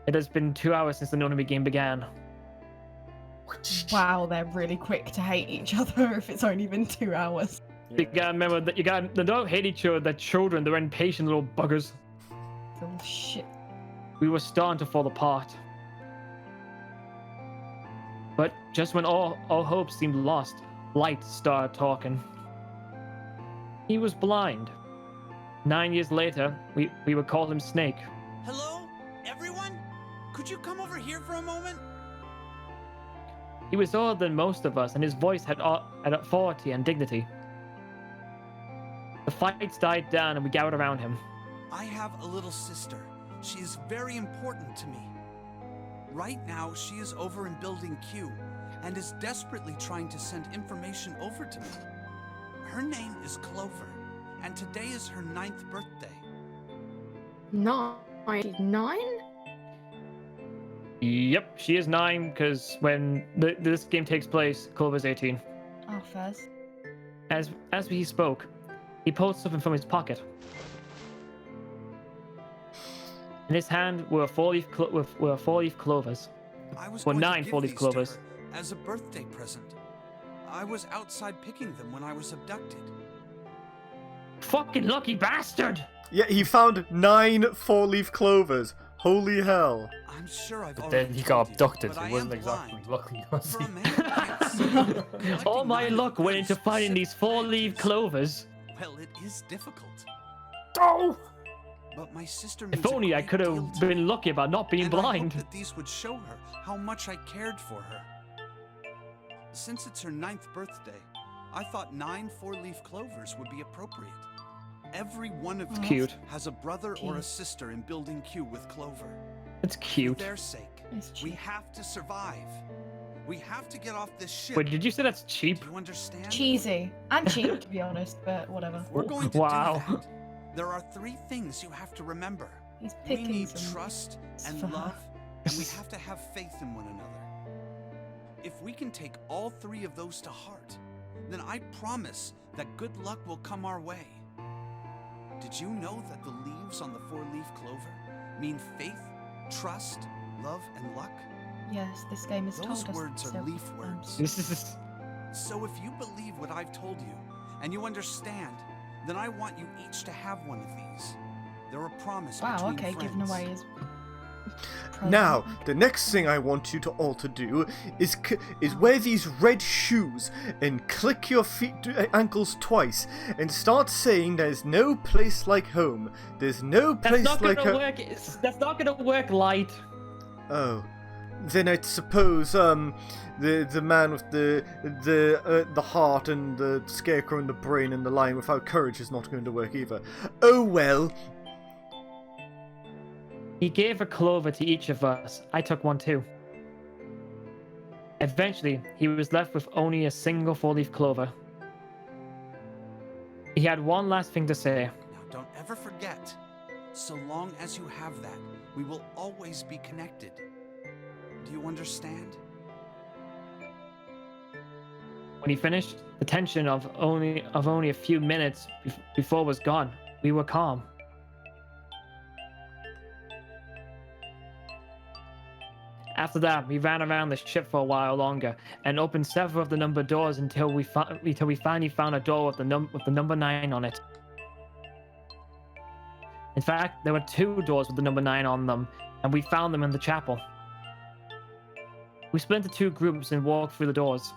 It has been 2 hours since the Nonami game began. Wow, they're really quick to hate each other if it's only been 2 hours. You gotta remember that they don't hate each other, they're children, they're impatient little buggers. Oh shit. We were starting to fall apart. But just when all hope seemed lost, Light started talking. He was blind. 9 years later, we would call him Snake. Hello? Everyone? Could you come over here for a moment? He was older than most of us, and his voice had authority and dignity. The fights died down, and we gathered around him. I have a little sister. She is very important to me. Right now, she is over in Building Q, and is desperately trying to send information over to me. Her name is Clover, and today is her 9th birthday. 9? Yep, she is 9, because when this game takes place, Clover's 18. Oh, Fez. As he spoke, he pulled something from his pocket. In his hand were 4-leaf clovers. I was Well, going to 9 give 4-leaf these to clovers. her as a birthday present. I was outside picking them when I was abducted. Fucking lucky bastard! Yeah, he found 9 4-leaf clovers. Holy hell. I'm sure I've But already then he told got you, abducted, but so I he wasn't am exactly blind. lucky, was For he? a man who can't see, All collecting my 9 luck went into clovers finding for these 4-leaf centuries. clovers. Well, it is difficult. Oh! But my sister If means a only I great could deal have to me, been lucky about not being and I blind. hope that these would show her how much I cared for her. Since it's her 9th birthday, I thought 9 4-leaf clovers would be appropriate. Every one of you Cute. has a brother or a Cute. sister in Building Q with Clover. It's cute. For their sake, It's we cheap. have to survive. We have to get off this ship. Wait, did you say that's cheap? Do you understand? Cheesy. And cheap, to be honest, but whatever. We're going to Wow. do that. There are 3 things you have to remember. He's We picking need some trust and for her. love, and we have to have faith in one another. If we can take all 3 of those to heart, then I promise that good luck will come our way. Did you know that the leaves on the 4-leaf clover mean faith, trust, love, and luck? Yes, this game has Those told us words are several leaf times. words. This is So if you believe what I've told you, and you understand, then I want you each to have one of these. They're a promise Wow, between okay, friends. giving away his... Now, the next thing I want you to all to do is wear these red shoes and click your ankles twice and start saying there's no place like home. There's no place that's not like gonna home. work. That's not gonna work, Light. Oh, then I suppose the man with the heart and the scarecrow and the brain and the lion without courage is not going to work either. Oh well. He gave a clover to each of us. I took one too. Eventually, he was left with only a single 4-leaf clover. He had one last thing to say. Now, don't ever forget, so long as you have that, we will always be connected. Do you understand? When he finished, the tension of only a few minutes before was gone. We were calm. After that, we ran around the ship for a while longer and opened several of the number doors until we finally found a door with the number 9 on it. In fact, there were 2 doors with the number 9 on them, and we found them in the chapel. We split into 2 groups and walked through the doors.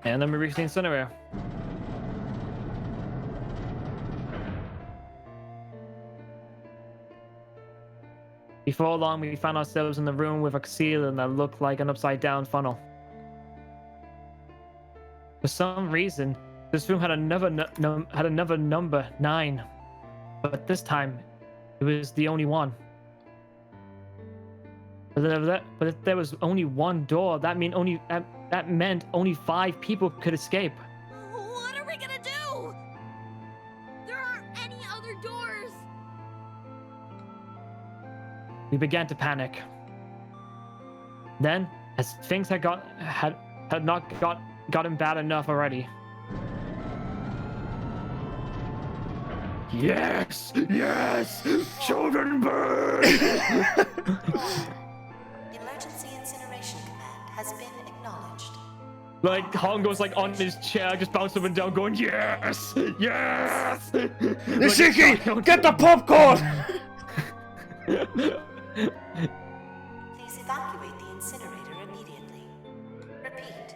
And then we reached the incinerator. Before long, we found ourselves in the room with a ceiling that looked like an upside-down funnel. For some reason, this room had another number 9, but this time, it was the only one. But if there was only one door, that meant only 5 people could escape. What are we gonna do? There aren't any other doors. We began to panic. Then, as things had not gotten bad enough already. Yes! Yes! Children burn! Emergency incineration command has been acknowledged. Like, Hongo's like on his chair, just bouncing up and down, going, yes! Yes! Nishiki, get the popcorn! Please evacuate the incinerator immediately. Repeat.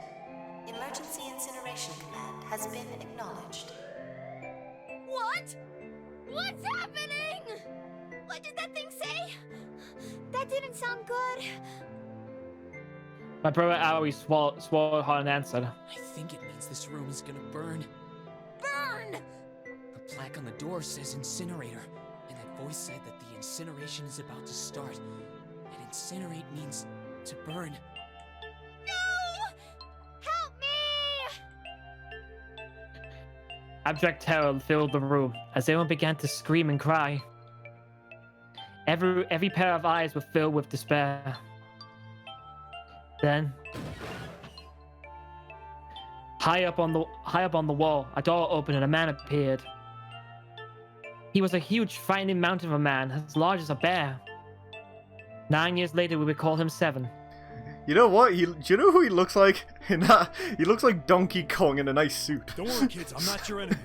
Emergency incineration command has been acknowledged. What? What's happening? What did that thing say? That didn't sound good. My brother Aoi swallowed hard and answered. I think it means this room is gonna burn. Burn! The plaque on the door says incinerator, and that voice said that the incineration is about to start. And incinerate means to burn. No! Help me! Abject terror filled the room as everyone began to scream and cry. Every pair of eyes were filled with despair. Then, high up on the wall, a door opened and a man appeared. He was a huge, frightening mountain of a man, as large as a bear. 9 years later, we would call him 7. You know what? Do you know who he looks like? In that, he looks like Donkey Kong in a nice suit. Don't worry, kids. I'm not your enemy.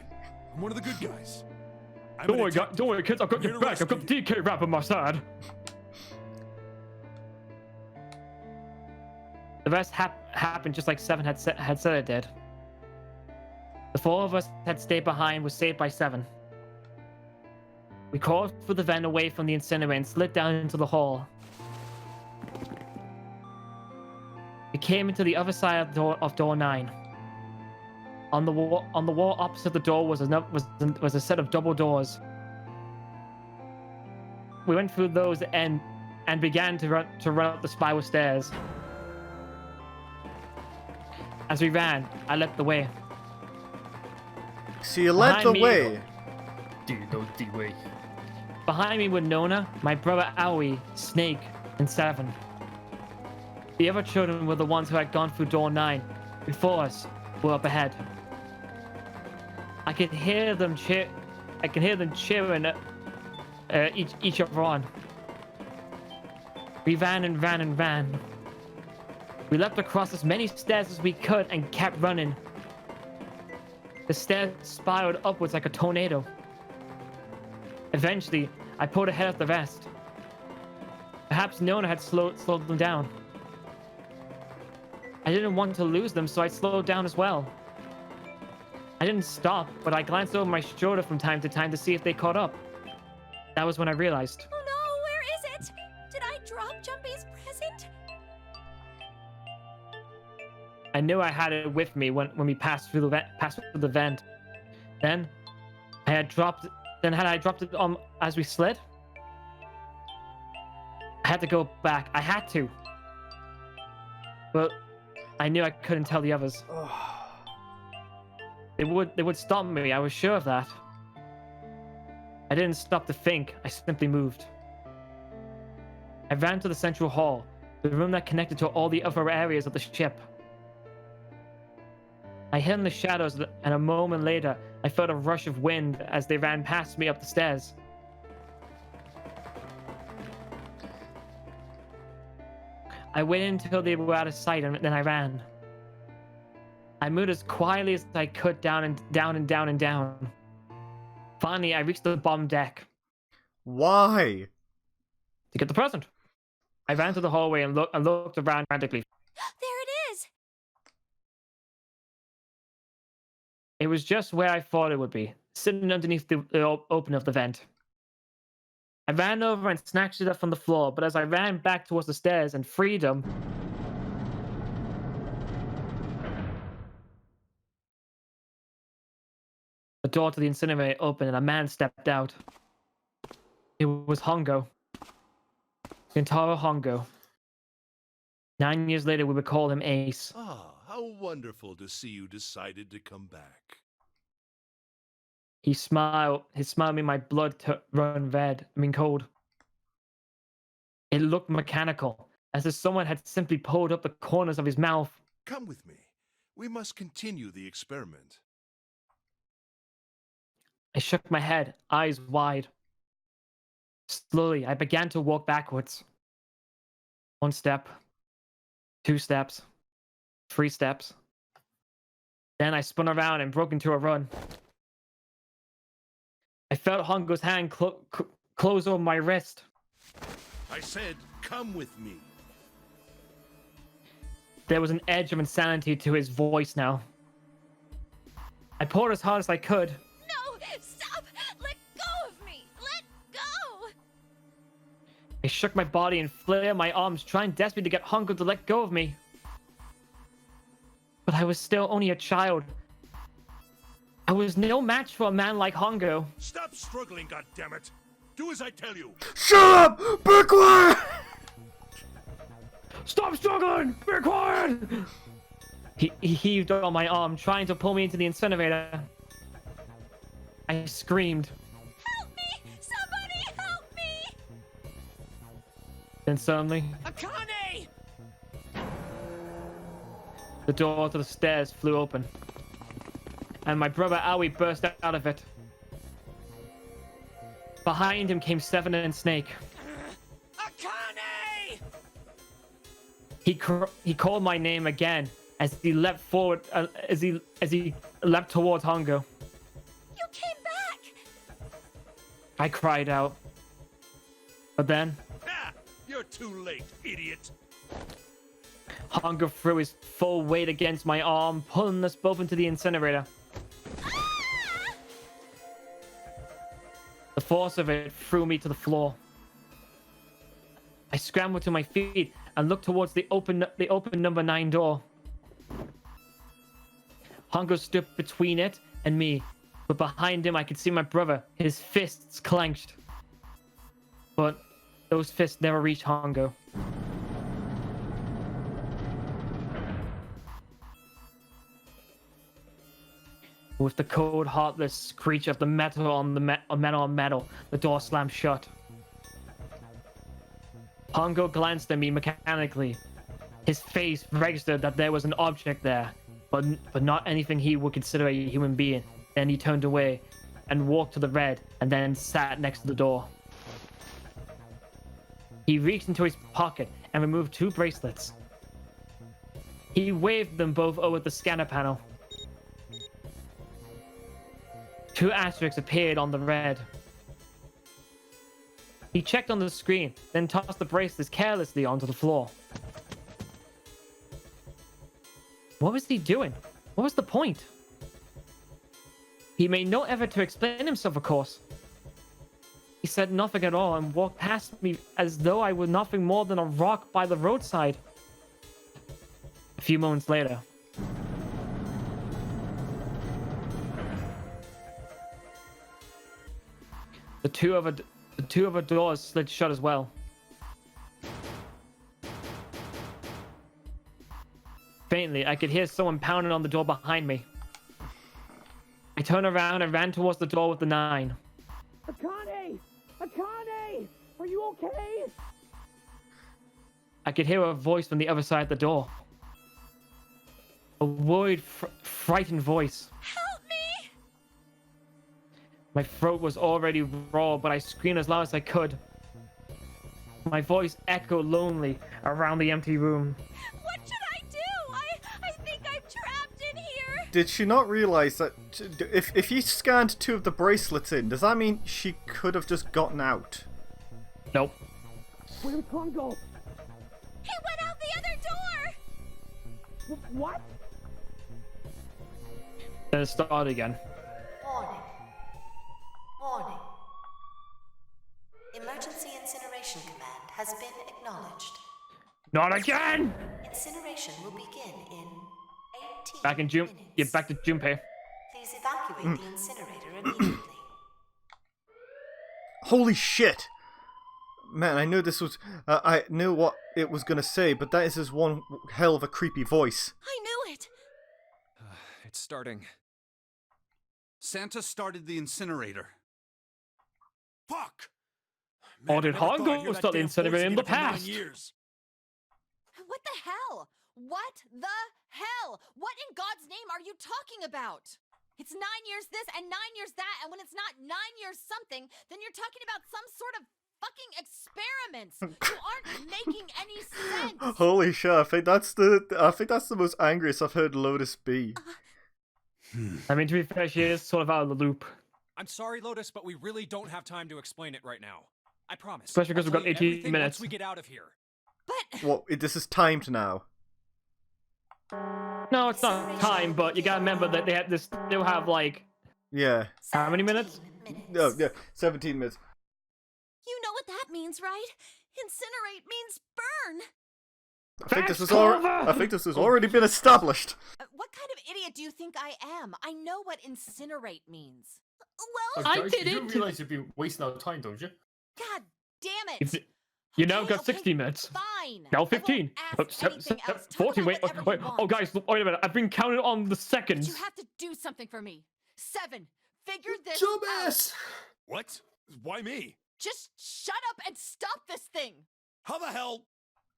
I'm one of the good guys. Don't worry, kids. I've got your back. I've got the DK rap on my side. The rest happened just like 7 had said it did. The 4 of us had stayed behind, was saved by 7. We crawled through the vent away from the incinerator and slid down into the hall. We came into the other side of door 9. On the wall opposite the door was a set of double doors. We went through those and began to run up the spiral stairs. As we ran, I led the way. So you led the way. Dude, no the way. Behind me were Nona, my brother Aoi, Snake, and 7. The other children were the ones who had gone through door 9. Before us were up ahead. I could hear them cheering each other on. We ran and ran and ran. We leapt across as many stairs as we could and kept running. The stairs spiraled upwards like a tornado. Eventually, I pulled ahead of the rest. Perhaps Nona had slowed them down. I didn't want to lose them, so I slowed down as well. I didn't stop, but I glanced over my shoulder from time to time to see if they caught up. That was when I realized. Oh no, where is it? Did I drop Jumpy's present? I knew I had it with me when we passed through the vent. Then, had I dropped it as we slid? I had to go back. I had to. But I knew I couldn't tell the others. They would stop me, I was sure of that. I didn't stop to think, I simply moved. I ran to the central hall, the room that connected to all the other areas of the ship. I hid in the shadows, and a moment later, I felt a rush of wind as they ran past me up the stairs. I waited until they were out of sight, and then I ran. I moved as quietly as I could down and down and down and down. Finally, I reached the bottom deck. Why? To get the present. I ran to the hallway and looked around frantically. It was just where I thought it would be, sitting underneath the opening of the vent. I ran over and snatched it up from the floor, but as I ran back towards the stairs and freedom, the door to the incinerator opened and a man stepped out. It was Hongo. Gentaro Hongo. 9 years later, we would call him Ace. Ah, how wonderful to see you decided to come back. He smiled. His smile made my blood run cold. It looked mechanical, as if someone had simply pulled up the corners of his mouth. Come with me. We must continue the experiment. I shook my head, eyes wide. Slowly, I began to walk backwards. 1 step, 2 steps, 3 steps. Then I spun around and broke into a run. I felt Hongo's hand close over my wrist. I said, come with me. There was an edge of insanity to his voice now. I pulled as hard as I could. No! Stop! Let go of me! Let go! I shook my body and flailed my arms, trying desperately to get Hongo to let go of me. But I was still only a child. I was no match for a man like Hongo. Stop struggling, goddammit! Do as I tell you! Shut up! Be quiet! Stop struggling! Be quiet! He heaved on my arm, trying to pull me into the incinerator. I screamed. Help me! Somebody help me! Then suddenly, Akane! the door to the stairs flew open, and my brother Aoi burst out of it. Behind him came Seven and Snake. Akane! He called my name again as he leapt forward, as he leapt towards Hongo. You came back! I cried out. But then, Ha! You're too late, idiot! Hongo threw his full weight against my arm, pulling us both into the incinerator. The force of it threw me to the floor. I scrambled to my feet and looked towards the open number 9 door. Hongo stood between it and me, but behind him I could see my brother, his fists clenched. But those fists never reached Hongo. With the cold, heartless screech of the metal on metal, the door slammed shut. Hongo glanced at me mechanically. His face registered that there was an object there, but not anything he would consider a human being. Then he turned away and walked to the red and then sat next to the door. He reached into his pocket and removed 2 bracelets. He waved them both over the scanner panel. 2 asterisks appeared on the red. He checked on the screen, then tossed the bracelets carelessly onto the floor. What was he doing? What was the point? He made no effort to explain himself, of course. He said nothing at all and walked past me as though I were nothing more than a rock by the roadside. A few moments later, the two other doors slid shut as well. Faintly, I could hear someone pounding on the door behind me. I turned around and ran towards the door with the 9. Akane! Akane! Are you okay? I could hear a voice from the other side of the door. A worried, frightened voice. Help me! My throat was already raw, but I screamed as loud as I could. My voice echoed lonely around the empty room. What should I do? I think I'm trapped in here. Did she not realize that if you scanned 2 of the bracelets in, does that mean she could have just gotten out? Nope. Where's Hongo? He went out the other door! What? Then start again. Warning. Warning. Emergency incineration command has been acknowledged. Not again! Incineration will begin in 18 Back in June. minutes. Get back to Junpei. Please evacuate the incinerator immediately. Holy shit! Man, I knew this was... I knew what it was gonna say, but that is just one hell of a creepy voice. I knew it! It's starting. Santa started the incinerator. Fuck! Or did I never thought I'd Hongo hear that start the damn incinerator voice in the again for 9 past? years. What the hell? What the hell? What in God's name are you talking about? It's 9 years this and 9 years that, and when it's not 9 years something, then you're talking about some sort of fucking experiments. You aren't making any sense. Holy shit! I think that's the most angriest I've heard Lotus be. I mean, to be fair, she is sort of out of the loop. I'm sorry, Lotus, but we really don't have time to explain it right now. I promise. Especially because I'll we've got tell you 18 everything minutes. Once we get out of here. But Well, this is timed now. No, it's not time, but you gotta remember that they still have like Yeah. how many minutes? 17 minutes. No, yeah, 17 minutes. you know what that means, right? Incinerate means burn. I think this Fast was cover! I think this has already been established. What kind of idiot do you think I am? I know what incinerate means. Oh, Well, I guys, did you do it. realize you've been wasting our time, don't you? God damn If it. You now Okay, got okay, 60 minutes. Fine. Now I won't 15. ask anything else. Talk 14. about Wait, whatever wait. you want. Oh, guys, wait a minute. I've been counting on the But seconds. you have to do something for me. 7. Figure this Dumbass! out. What? Why me? Just shut up and stop this thing. How the hell?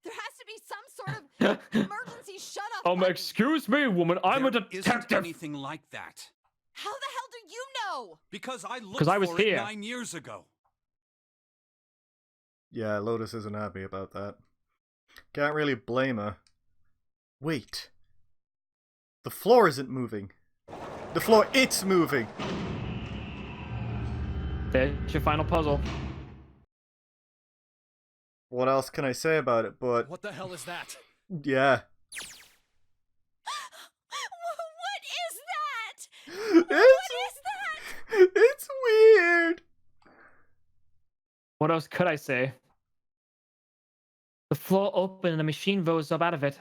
There has to be some sort of emergency shut up button. Excuse me, woman. I'm a There isn't detective. anything like that. How the hell do you know? Because I looked 'Cause I was for here. it 9 years ago. Yeah, Lotus isn't happy about that. Can't really blame her. Wait. The floor isn't moving. The floor, it's moving! There's your final puzzle. What else can I say about it, but... What the hell is that? Yeah. What is that? It's, What is that? it's weird! What else could I say? The floor opened and a machine rose up out of it.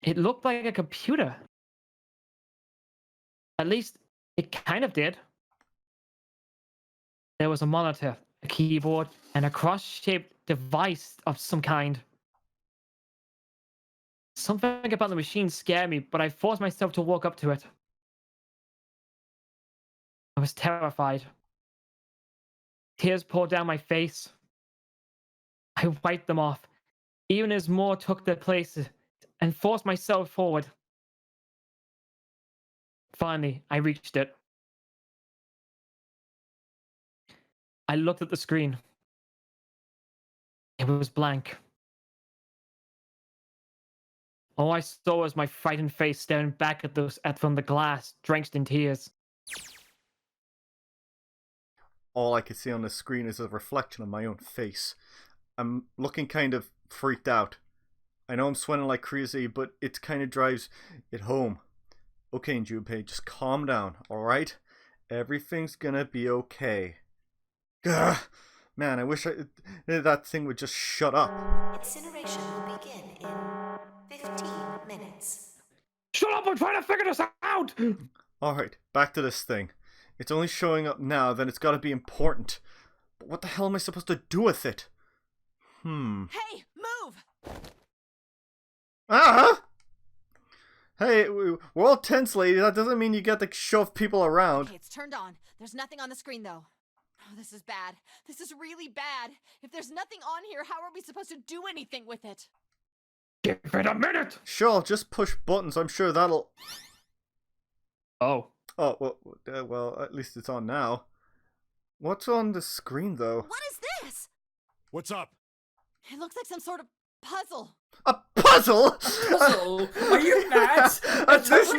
It looked like a computer. At least, it kind of did. There was a monitor, a keyboard, and a cross-shaped device of some kind. Something about the machine scared me, but I forced myself to walk up to it. I was terrified. Tears poured down my face. I wiped them off, even as more took their places, and forced myself forward. Finally, I reached it. I looked at the screen. It was blank. All I saw was my frightened face staring back from the glass, drenched in tears. All I could see on the screen is a reflection of my own face. I'm looking kind of freaked out. I know I'm sweating like crazy, but it kind of drives it home. Okay, Junpei, just calm down, alright? Everything's gonna be okay. Gah! Man, I wish that thing would just shut up. Incineration will begin in 15 minutes. Shut up! I'm trying to figure this out! Alright, back to this thing. It's only showing up now, then it's gotta be important. But what the hell am I supposed to do with it? Hey, move! Ah! Hey, we're all tense, lady. That doesn't mean you get to shove people around. Okay, it's turned on. There's nothing on the screen, though. Oh, this is bad. This is really bad. If there's nothing on here, how are we supposed to do anything with it? Give it a minute! Sure, just push buttons. I'm sure that'll... Oh. Oh, well, at least it's on now. What's on the screen, though? What is this? What's up? It looks like some sort of puzzle. A puzzle? Puzzle? Are you mad? This-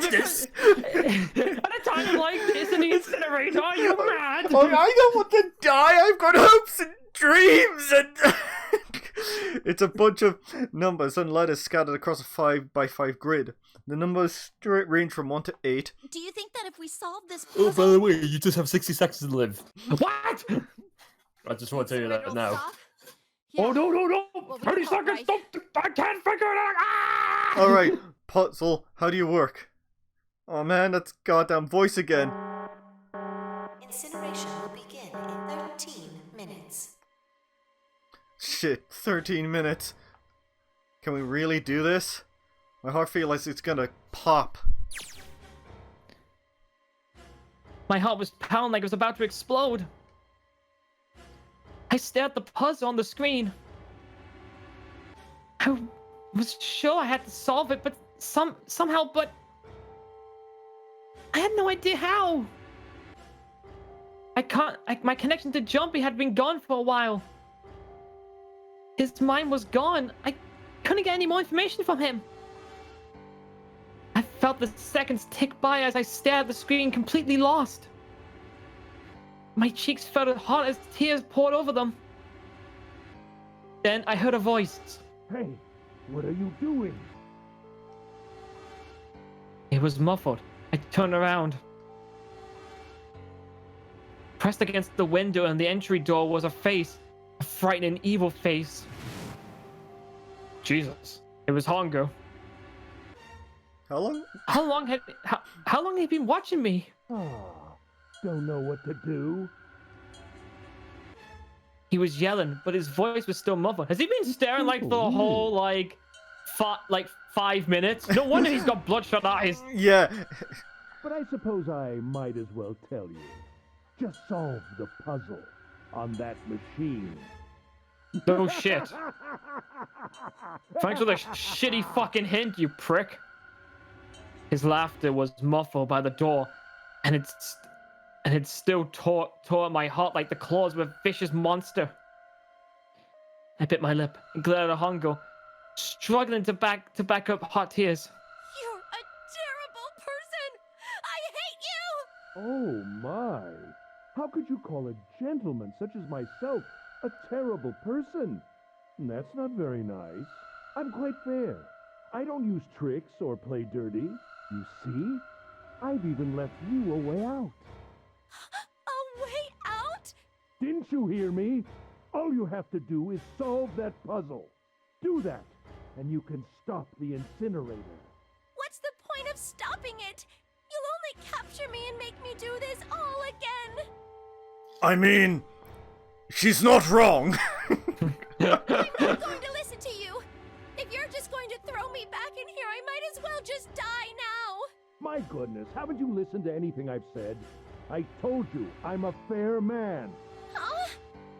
this. At a time like this in the incinerator, are you mad? Oh, I don't want to die. I've got hopes and dreams and... It's a bunch of numbers and letters scattered across a 5x5 grid. The numbers range from 1 to 8. Do you think that if we solve this Oh, puzzle... by the way, you just have 60 seconds to live. What? I just want to tell you that Incinerator will now. stop? Yeah. Oh, no, no, no! Well, we 30 hope, seconds! right? Don't, I can't figure it out! Ah! Alright, puzzle, how do you work? Oh man, that's goddamn voice again. Incineration will begin in 13 minutes. Shit, 13 minutes. Can we really do this? My heart feels like it's gonna pop. My heart was pounding like it was about to explode. I stared at the puzzle on the screen. I was sure I had to solve it, but somehow, I had no idea how. My connection to Jumpy had been gone for a while. His mind was gone. I couldn't get any more information from him. I felt the seconds tick by as I stared at the screen, completely lost. My cheeks felt hot as tears poured over them. Then I heard a voice. Hey, what are you doing? It was muffled. I turned around. Pressed against the window and the entry door was a face. A frightening, evil face. Jesus. It was Hongo. How long? How long had he been watching me? Don't know what to do. He was yelling, but his voice was still muffled. Has he been staring like for the whole 5 minutes? No wonder he's got bloodshot eyes. Yeah. But I suppose I might as well tell you. Just solve the puzzle on that machine. No shit. Thanks for the shitty fucking hint, you prick. His laughter was muffled by the door, and it still tore at my heart like the claws of a vicious monster. I bit my lip and glared at Hongo, struggling to back up hot tears. You're a terrible person! I hate you! Oh my! How could you call a gentleman such as myself a terrible person? That's not very nice. I'm quite fair. I don't use tricks or play dirty. You see? I've even left you a way out. A way out? Didn't you hear me? All you have to do is solve that puzzle. Do that, and you can stop the incinerator. What's the point of stopping it? You'll only capture me and make me do this all again. I mean, she's not wrong. I'm not going to listen to you. If you're just going to throw me back in here, I might as well just die now. My goodness, haven't you listened to anything I've said? I told you, I'm a fair man. Huh?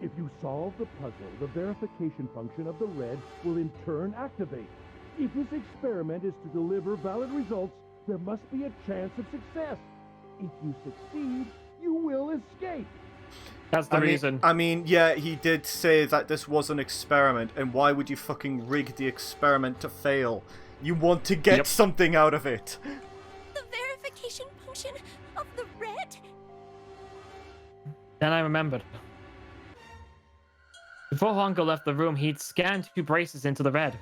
If you solve the puzzle, the verification function of the red will in turn activate. If this experiment is to deliver valid results, there must be a chance of success. If you succeed, you will escape. That's the reason. I mean, yeah, he did say that this was an experiment, and why would you fucking rig the experiment to fail? You want to get something out of it. The verification function of the red? Then I remembered. Before Hongo left the room, he'd scanned 2 braces into the red.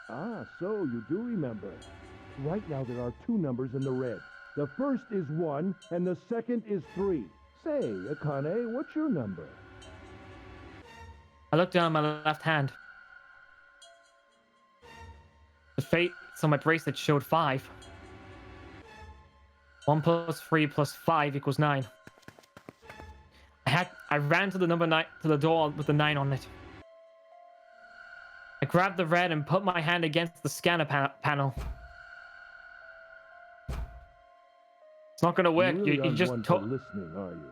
Ah, so you do remember. Right now there are 2 numbers in the red. The first is 1, and the second is 3. Say, Akane, what's your number? I looked down at my left hand. The fates on my bracelet showed 5. 1 plus 3 plus 5 equals 9. I ran to the number 9 to the door with the 9 on it. I grabbed the red and put my hand against the scanner panel. It's not gonna work. You You just listening, are you?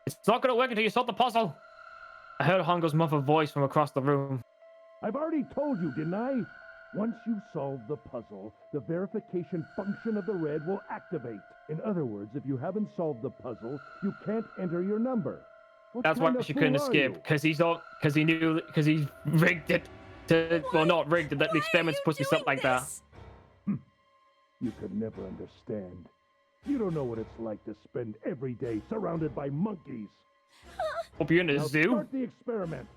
It's not gonna work until you solve the puzzle. I heard Hongo's muffled voice from across the room. I've already told you, didn't I? Once you solve the puzzle, the verification function of the red will activate. In other words, if you haven't solved the puzzle, you can't enter your number. That's why she couldn't escape, because he rigged it to, well, not rigged it, that the experiment's supposed to be something like that. You could never understand. You don't know what it's like to spend every day surrounded by monkeys. Hope you're in a Now zoo. start the experiment.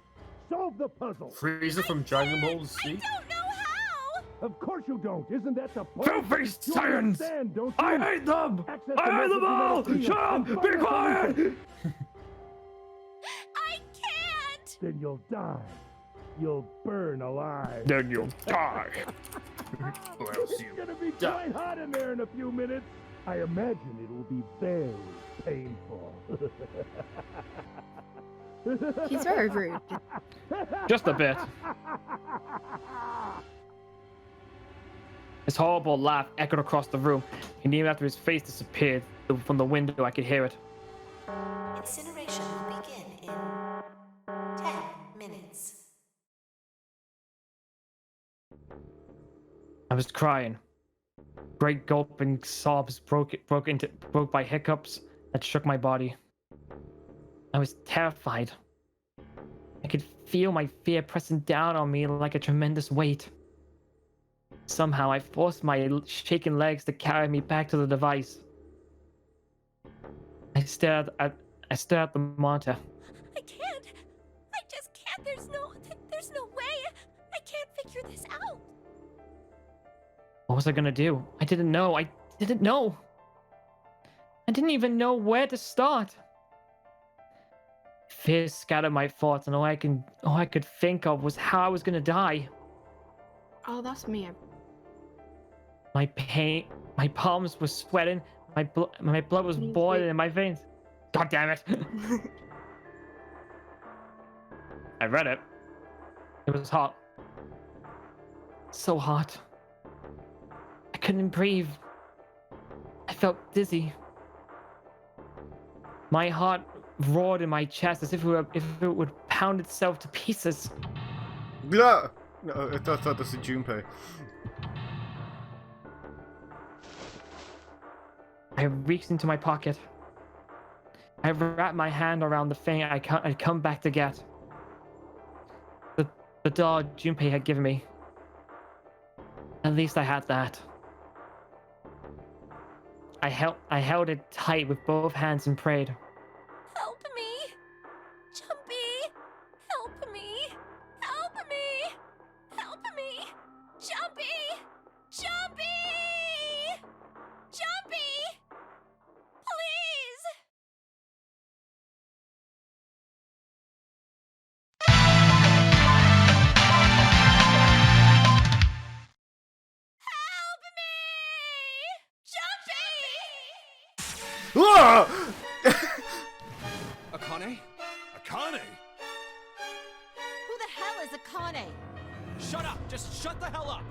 Solve the puzzle. Frieza from Dragon Ball Z. I don't know how! Of course you don't. Isn't that the point? Two-faced You science! understand, don't I you? hate them! Access I the hate them all! message Shut up! and Be find a quiet! solution. I can't! Then you'll die. You'll burn alive. Then you'll die. It's gonna be quite hot in there in a few minutes. I imagine it'll be very painful. He's very rude. Just a bit. His horrible laugh echoed across the room, and even after his face disappeared from the window, I could hear it. Incineration will begin in 10 minutes. I was crying. Great gulping sobs broke by hiccups that shook my body. I was terrified. I could feel my fear pressing down on me like a tremendous weight. Somehow I forced my shaking legs to carry me back to the device. I stared at the monitor. I can't. I just can't. There's no way. I can't figure this out. What was I gonna do? I didn't know. I didn't even know where to start. Fear scattered my thoughts, and all I could think of was how I was gonna die. Oh, that's me. My palms were sweating, my blood was boiling in my veins. God damn it! I read it. It was hot. So hot. I couldn't breathe. I felt dizzy. My heart roared in my chest as if it would pound itself to pieces. Blah! No, I thought this was Junpei. I reached into my pocket. I wrapped my hand around the thing I'd come back to get. The doll Junpei had given me. At least I had that. I held it tight with both hands and prayed. Help me! Jumpy! Help me! Help me! Help me! Jumpy! Jumpy! Jumpy! Please! Help me! Jumpy! Ah! Akane? Akane? Who the hell is Akane? Shut up! Just shut the hell up!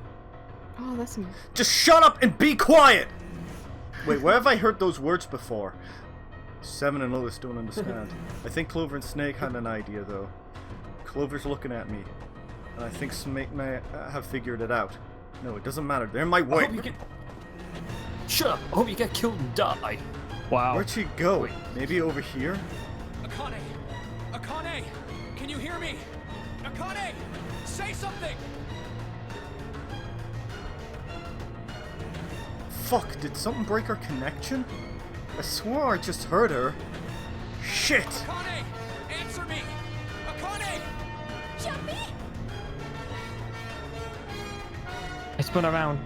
Oh, that's me. Just shut up and be quiet! Wait, where have I heard those words before? Seven and Lois don't understand. I think Clover and Snake had an idea, though. Clover's looking at me. And I think Snake may have figured it out. No, it doesn't matter. They're in my way. Shut up! I hope you get killed and die. Wow. Where'd she go? Maybe over here? Akane! Akane! Can you hear me? Akane! Say something! Fuck, did something break our connection? I swore I just heard her. Shit! Akane! Answer me! Akane! Jumpy! I spun around.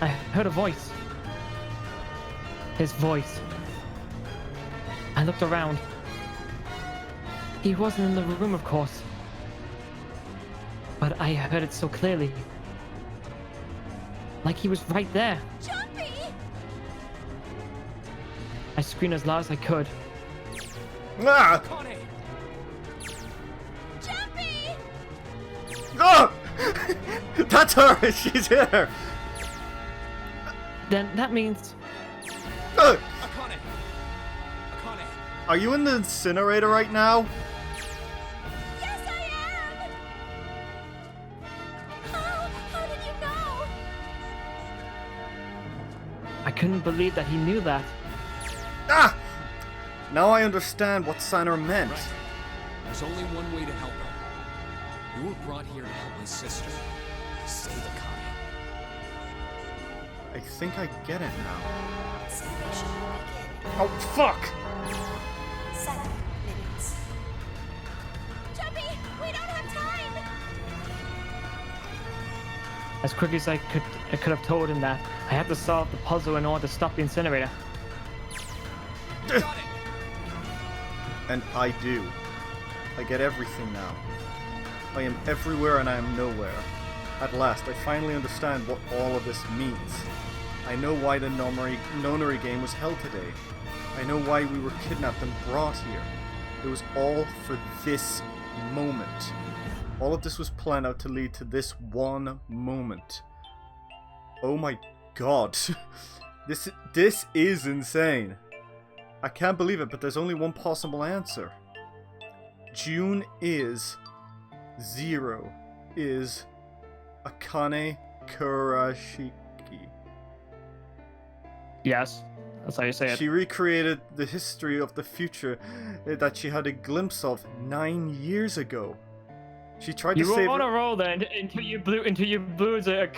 I heard a voice. His voice. I looked around. He wasn't in the room, of course. But I heard it so clearly. Like he was right there. Jumpy! I screamed as loud as I could. Ah! Akane! Jumpy! Ah! That's her! She's here! Then that means Ah! Akane! Akane! Are you in the incinerator right now? Yes, I am! How did you know? I couldn't believe that he knew that. Ah! Now I understand what Saner meant. There's only one way to help her. You were brought here to help my sister. Save Akane. I think I get it now. Incineration will begin Oh, fuck! in 7 minutes. Jumpy! As quickly as I could have told him that I had to solve the puzzle in order to stop the incinerator. Got it! And I do. I get everything now. I am everywhere and I am nowhere. At last, I finally understand what all of this means. I know why the nonary game was held today. I know why we were kidnapped and brought here. It was all for this moment. All of this was planned out to lead to this one moment. Oh my god. This is insane. I can't believe it, but there's only one possible answer. June is 0 is Akane Kurashiki. Yes, that's how you say it. She recreated the history of the future that she had a glimpse of 9 years ago. She tried to You save were on a roll then until you blew the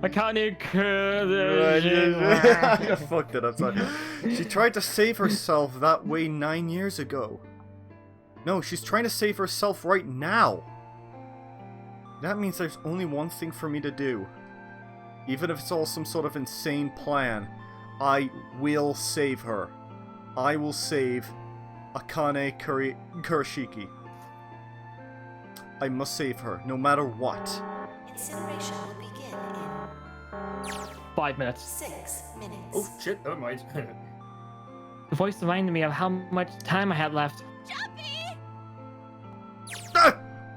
Akane Kurashiki. I fucked it up, sorry. She tried to save herself that way 9 years ago. No, she's trying to save herself right now. That means there's only one thing for me to do. Even if it's all some sort of insane plan, I will save her. I will save Akane Kurashiki. I must save her, no matter what. Incineration will begin in 5 minutes. 6 minutes. Oh shit, never mind. The voice reminded me of how much time I had left.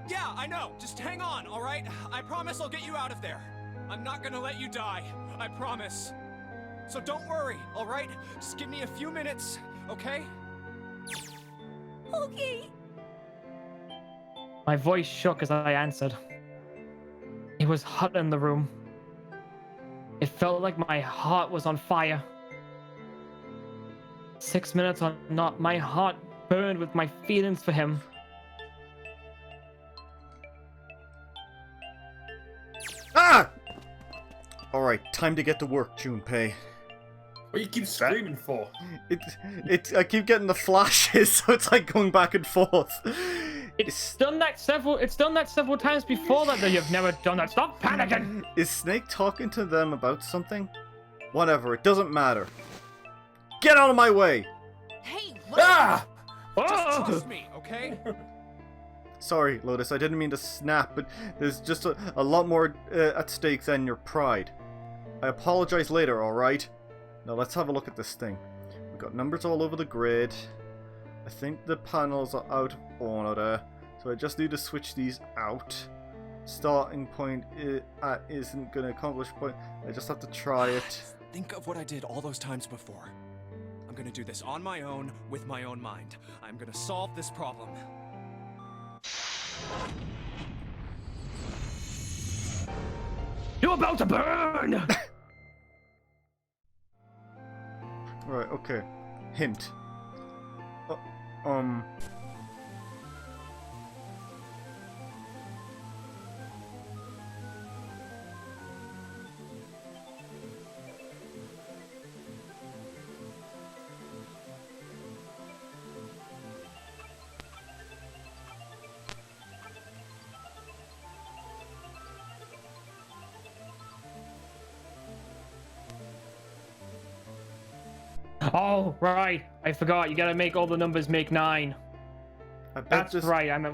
Yeah, I know. Just hang on, all right? I promise I'll get you out of there. I'm not gonna let you die. I promise. So don't worry, all right? Just give me a few minutes, okay? Okay. My voice shook as I answered. It was hot in the room. It felt like my heart was on fire. 6 minutes or not, my heart burned with my feelings for him. Ah! Alright, time to get to work, Junpei. What do you keep screaming for? I keep getting the flashes, so it's like going back and forth. It's done that several times before that you've never done that. Stop panicking! Is Snake talking to them about something? Whatever, it doesn't matter. Get out of my way! Hey, what? Ah! Just trust me, okay? Sorry, Lotus, I didn't mean to snap, but there's just a lot more at stake than your pride. I apologize later, alright? Now let's have a look at this thing. We've got numbers all over the grid. I think the panels are out of order, so I just need to switch these out. Starting point isn't going to accomplish point. I just have to try it. Think of what I did all those times before. I'm gonna do this on my own, with my own mind. I'm gonna solve this problem. You're about to burn! Right, okay. Hint. Oh, right. I forgot. You gotta make all the numbers make 9. I bet That's this... right.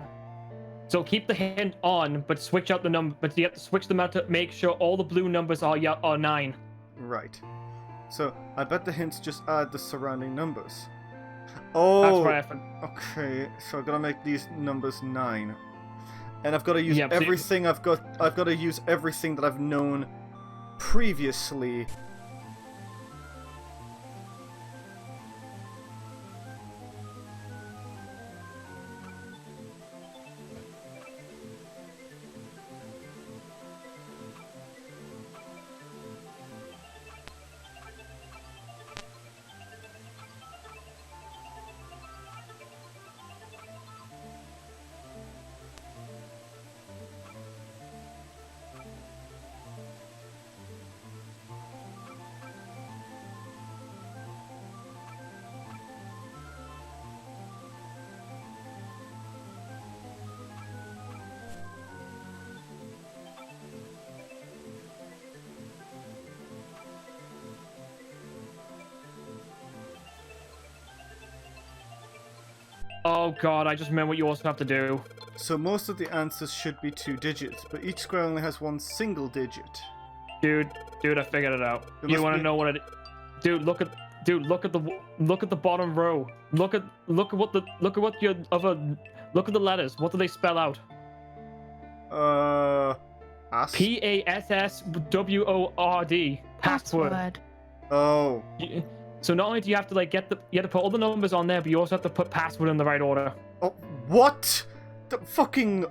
So keep the hint on, but switch out the number. But you have to switch them out to make sure all the blue numbers are 9. Right. So, I bet the hints just add the surrounding numbers. Oh! That's right. Okay, so I've got to make these numbers 9. And I've got to use Yep, so everything I've got to use everything that I've known previously. Oh god, I just meant what you also have to do. So most of the answers should be 2 digits, but each square only has 1 single digit. Dude, I figured it out. There You must want to be- know what it? Dude, look at the bottom row. Look at what the letters. What do they spell out? Password. Password. Oh. So not only do you have to like you have to put all the numbers on there, but you also have to put password in the right order. Oh, what? The fucking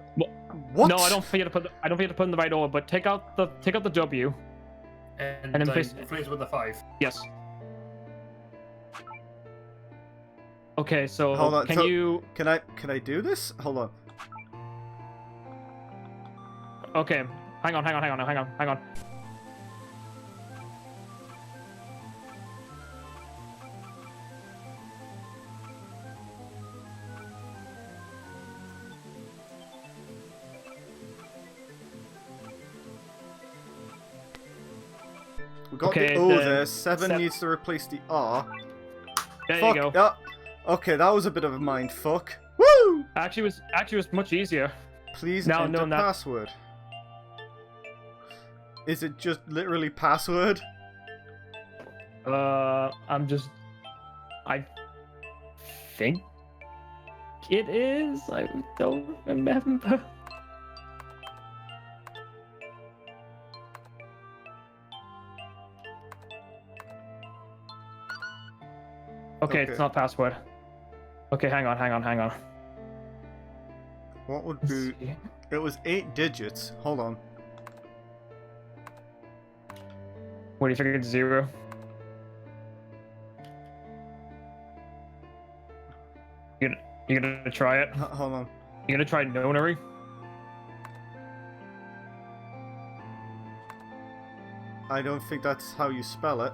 what? No, I don't forget to put it in the right order, but take out the W. And then then place- replace with the 5. Yes. Okay, so Hold on. can you? Can I do this? Hold on. Okay, hang on. We got Okay, the O the there. 7 needs to replace the R. There Fuck. you go. Yeah. Okay, that was a bit of a mind fuck. Woo! Actually, it was much easier. Please Now, enter no, password. Is it just literally password? I think it is. I don't remember. Okay, it's not password. Okay, hang on. What would be... It was 8 digits. Hold on. What do you figure it's 0? You gonna try it? Hold on. You gonna try nonary? I don't think that's how you spell it.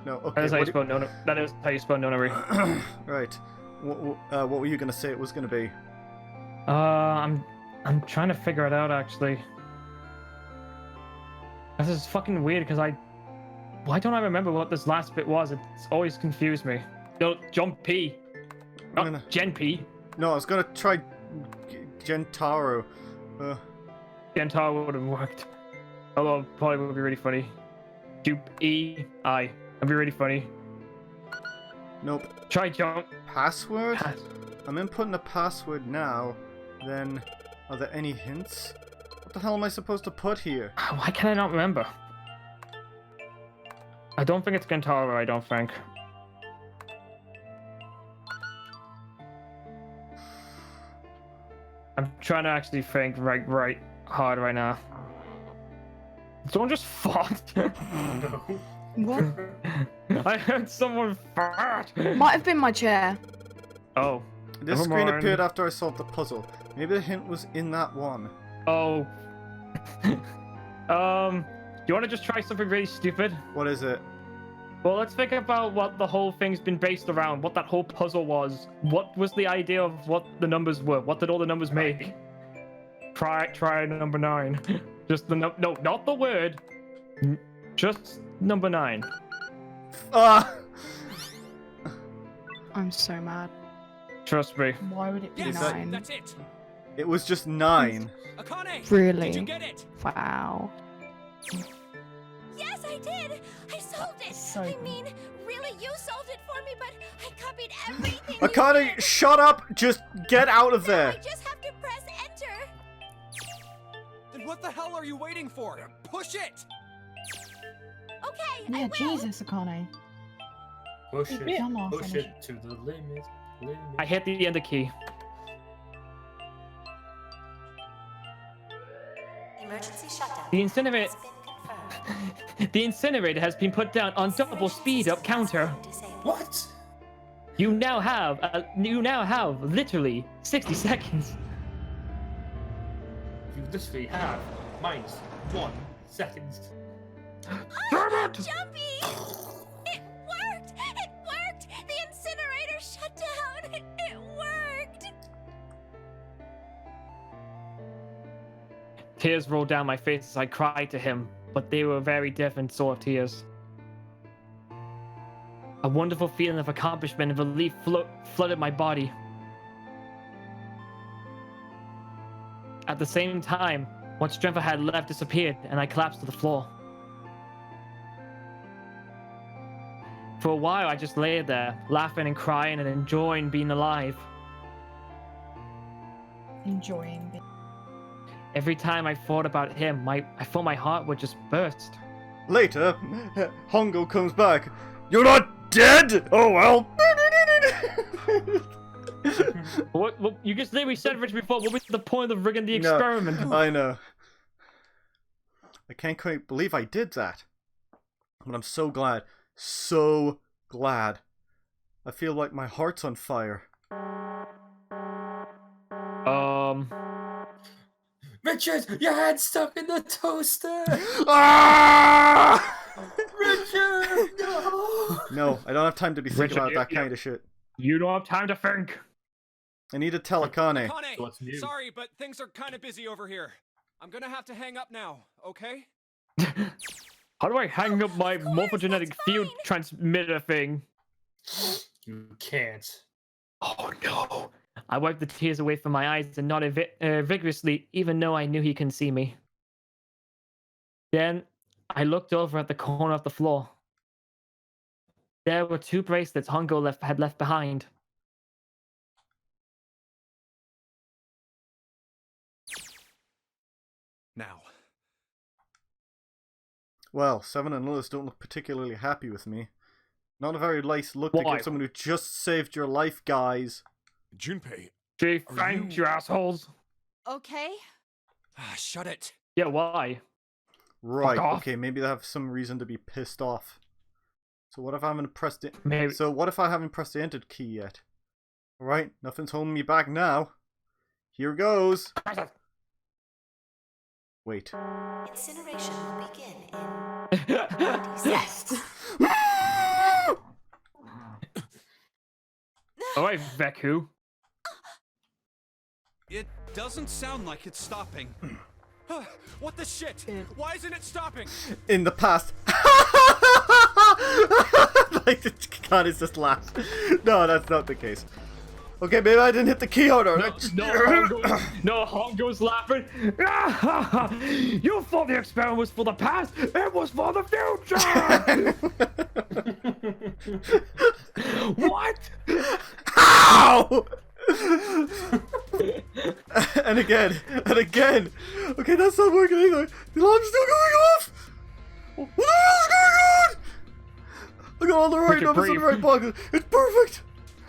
No, okay. That is how you spell nonary. That is how you spell nonary. Right. What were you gonna say it was gonna be? I'm trying to figure it out actually. This is fucking weird because why don't I remember what this last bit was? It's always confused me. No, Jump P. Oh, Gen P. No, I was gonna try Gentaro. Gentaro would have worked. Although probably would be really funny. Dupe E I. That'd be really funny. Nope. Try jump. Password? I'm inputting a password now. Then, are there any hints? What the hell am I supposed to put here? Why can I not remember? I don't think it's Gentaro, I don't think. I'm trying to actually think right hard right now. Someone just fought. What? I heard someone fart. Might have been my chair. Oh. This never screen mind. appeared after I solved the puzzle. Maybe the hint was in that one. Oh. You want to just try something really stupid? What is it? Well, let's think about what the whole thing's been based around, what that whole puzzle was. What was the idea of what the numbers were? What did all the numbers make? Try number 9. Just the no, not the word. Just number 9. I'm so mad. Trust me. Why would it be Yes, 9? That's it. It was just 9. Akane, Really? did you get it? Wow. Yes, I did! I solved it! I mean, really, you solved it for me, but I copied everything you Akane, did. shut up! Just get out of Now there! I just have to press enter. Then what the hell are you waiting for? Push it! Okay, Yeah, I will. Jesus, Akane. Push You'd it. be on our Push finish. it to the limit. I hit the ender key. Emergency shutdown. The incinerator. The incinerator has been put down on double speed up counter. What? You now have literally 60 seconds. You literally have minus 1 second. Jumpy! It worked! It worked! The incinerator shut down! It worked! Tears rolled down my face as I cried to him, but they were a very different sort of tears. A wonderful feeling of accomplishment and relief flooded my body. At the same time, what strength I had left disappeared, and I collapsed to the floor. For a while, I just lay there, laughing and crying and enjoying being alive. Enjoying. Every time I thought about him, I thought my heart would just burst. Later, Hongo comes back. You're not dead? Oh well. What? You just literally said, Rich, before. What was the point of rigging the experiment? No, I know. I can't quite believe I did that. But I'm so glad. So glad. I feel like my heart's on fire. Richard, your hand's stuck in the toaster! Ah! Richard, no! No, I don't have time to be thinking Richard, about that kind of shit. You don't have time to think. I need to tell Akane. Akane, sorry, but things are kind of busy over here. I'm gonna have to hang up now, okay? How do I hang up my morphogenetic field transmitter thing? You can't. Oh no. I wiped the tears away from my eyes and nodded vigorously, even though I knew he couldn't see me. Then, I looked over at the corner of the floor. There were 2 bracelets Hongo had left behind. Now. Well, Seven and others don't look particularly happy with me. Not a very nice look to give someone who just saved your life, guys. Junpei. Gee, thanks, you assholes. Okay. Shut it. Yeah, why? Right, okay, maybe they have some reason to be pissed off. So what if I haven't pressed it? Maybe. So what if I haven't pressed the enter key yet? Alright, nothing's holding me back now. Here goes. Wait. Incineration will begin in 90 seconds. Alright, Veku. It doesn't sound like it's stopping. What the shit? Why isn't it stopping? In the past. Like, God, it's just laugh. No, that's not the case. Okay, maybe I didn't hit the key harder. No, Hongo's laughing. You thought the experiment was for the past. It was for the future. What? How? and again. Okay, that's not working either. The alarm's still going off. What the hell is going on? I got all the right numbers in the right pocket. It's perfect.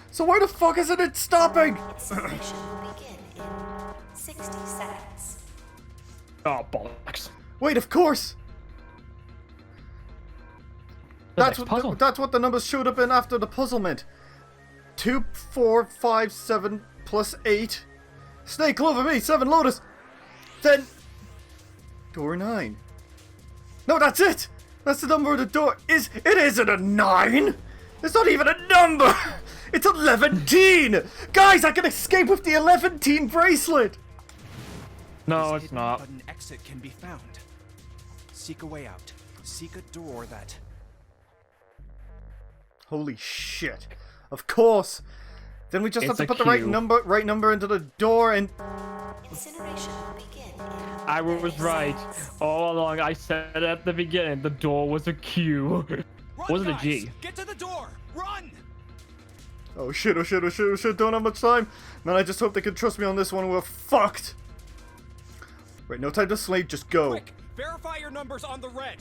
So why the fuck isn't it stopping? Incineration will begin in 60 seconds. Oh, bollocks. Wait, of course. That's what the numbers showed up in after the puzzlement. 2, 4, 5, 7 plus 8. Snake, Clover, me, 7, Lotus. Then door 9. No, that's it. That's the number of the door. It isn't a 9. It's not even a number. It's 11. Guys, I can escape with the 11 bracelet. No, it's not. But an exit can be found. Seek a way out. Seek a door that... Holy shit. Of course. Then we just have to put the right number into the door and... Incineration will begin in I was right. All along, I said at the beginning, the door was a Q. Wasn't a G. Get to the door! Run! Oh shit. Don't have much time. Man, I just hope they can trust me on this one. We're fucked. Wait, no time to slate, just go. Quick! Verify your numbers on the red!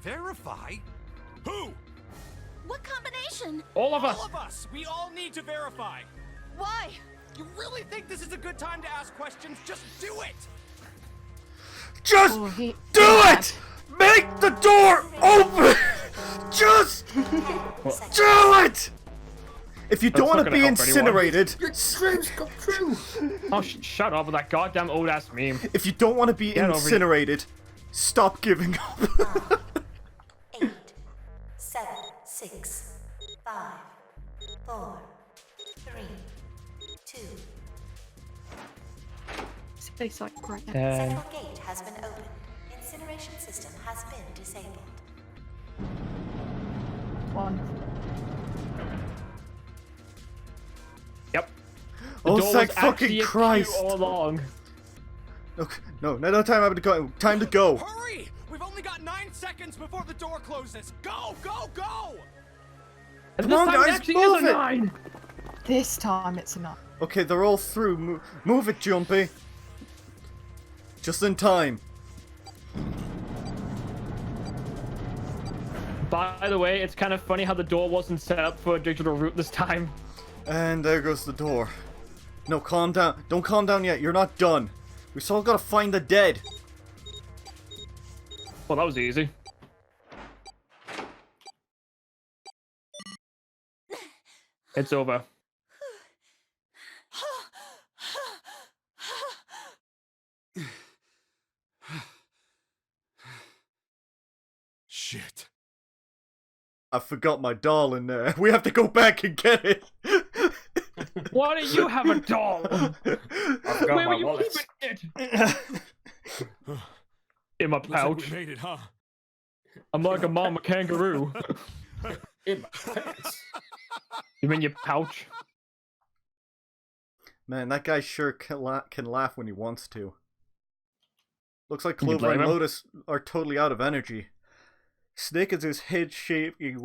Verify? Who? What combination? All of us! All of us! We all need to verify! Why? You really think this is a good time to ask questions? Just do it! Just do it! Make the door open! Just do it! If you don't want to be incinerated... Your dreams come true! Oh, shut up with that goddamn old-ass meme. If you don't want to be incinerated, stop giving up. 8, 7, 6, 5, 4, 3, 2. Space like right now. Central gate has been opened. Incineration system has been disabled. 1. Yep. Oh, thank fucking Christ! All along. Okay, no time to go. Time to go. Hurry! We've only got 9 seconds before the door closes. Go, go, go! And Come this on, time it guys, actually move is a it. 9! This time it's enough. Okay, they're all through. Move it, Jumpy. Just in time. By the way, it's kind of funny how the door wasn't set up for a digital route this time. And there goes the door. No, calm down. Don't calm down yet. You're not done. We still gotta find the dead. Well, that was easy. It's over. Shit. I forgot my doll in there. We have to go back and get it. Why do you have a doll? I've got Where my were you wallet. keeping it? In my Looks like pouch. we made it, huh? I'm like a mama kangaroo. In my pants. You mean your pouch? Man, that guy sure can laugh when he wants to. Looks like Can you Clover and blame him? Lotus are totally out of energy. Snake is his head shaking.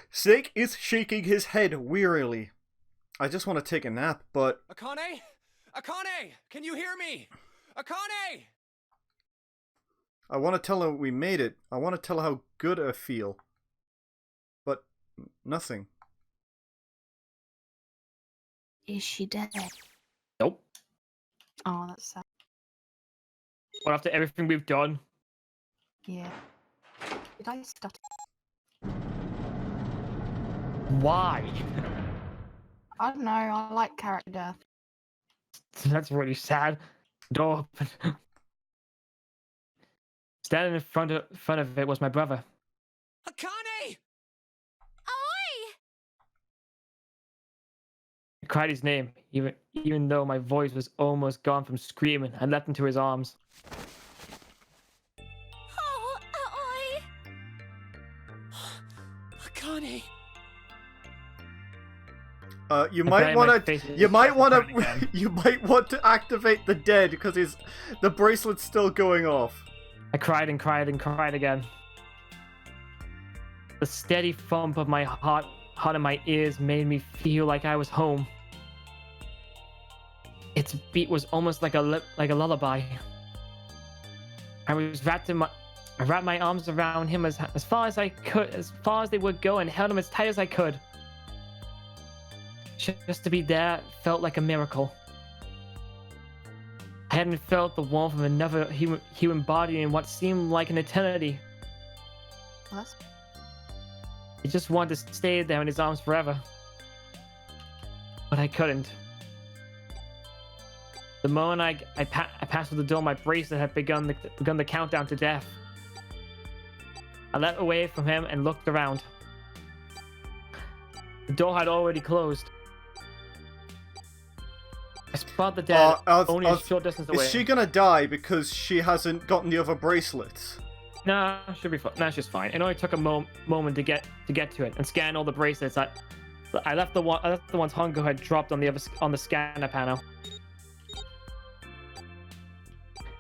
Snake is shaking his head wearily. I just want to take a nap, but Akane? Akane! Can you hear me? Akane! I want to tell her we made it. I want to tell her how good I feel. But nothing. Is she dead? Nope. Oh, that's sad. But after everything we've done, Yeah. Did I stutter? why? I don't know. I like character death. That's really sad. Door open. Standing in front of it was my brother. Akane! Oi! I cried his name, even though my voice was almost gone from screaming. I leapt into his arms. Oh, oi! Akane! You I might banged my want face to. in You his might want face again. to. You might want to activate the dead because the bracelet's still going off. I cried and cried and cried again. The steady thump of my heart in my ears made me feel like I was home. Its beat was almost like a lullaby. I wrapped my arms around him as far as I could, as far as they would go, and held him as tight as I could. Just to be there felt like a miracle. I hadn't felt the warmth of another human body in what seemed like an eternity. Well, that's... I just wanted to stay there in his arms forever. But I couldn't. The moment I passed through the door, my bracelet had begun the countdown to death. I leapt away from him and looked around. The door had already closed. I spotted the dead only a short distance away. Is she gonna die because she hasn't gotten the other bracelets? Nah, should be fine. Nah, she's fine. It only took a moment to get to it and scan all the bracelets. I left the ones Hongo had dropped on the scanner panel.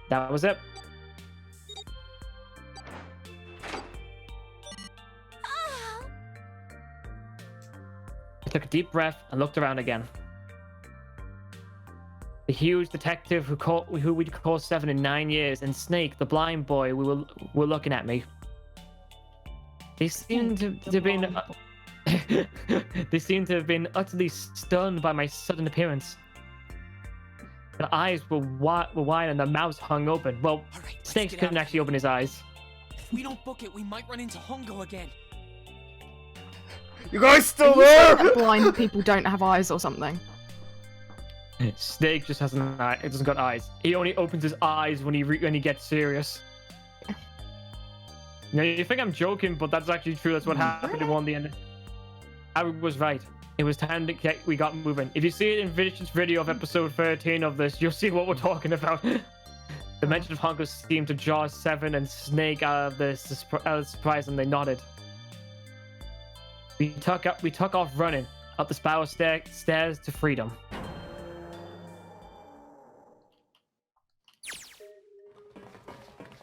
That was it. I took a deep breath and looked around again. The huge detective who we'd called 7 in 9 years, and Snake, the blind boy, were looking at me. They seemed to have been utterly stunned by my sudden appearance. Their eyes were wide and their mouths hung open. Well, Right, Snake couldn't actually open his eyes. If we don't book it, we might run into Hongo again. You guys still Are you saying there? that blind people don't have eyes or something? Snake just has an eye. It doesn't got eyes. He only opens his eyes when he gets serious. Now you think I'm joking, but that's actually true. That's what happened in one of the end. I was right. It was time we got moving. If you see it in Vision's video of episode 13 of this, you'll see what we're talking about. The mention of Hongo seemed to jaw 7 and Snake out of surprise, and they nodded. We took off running up the spiral stairs to freedom.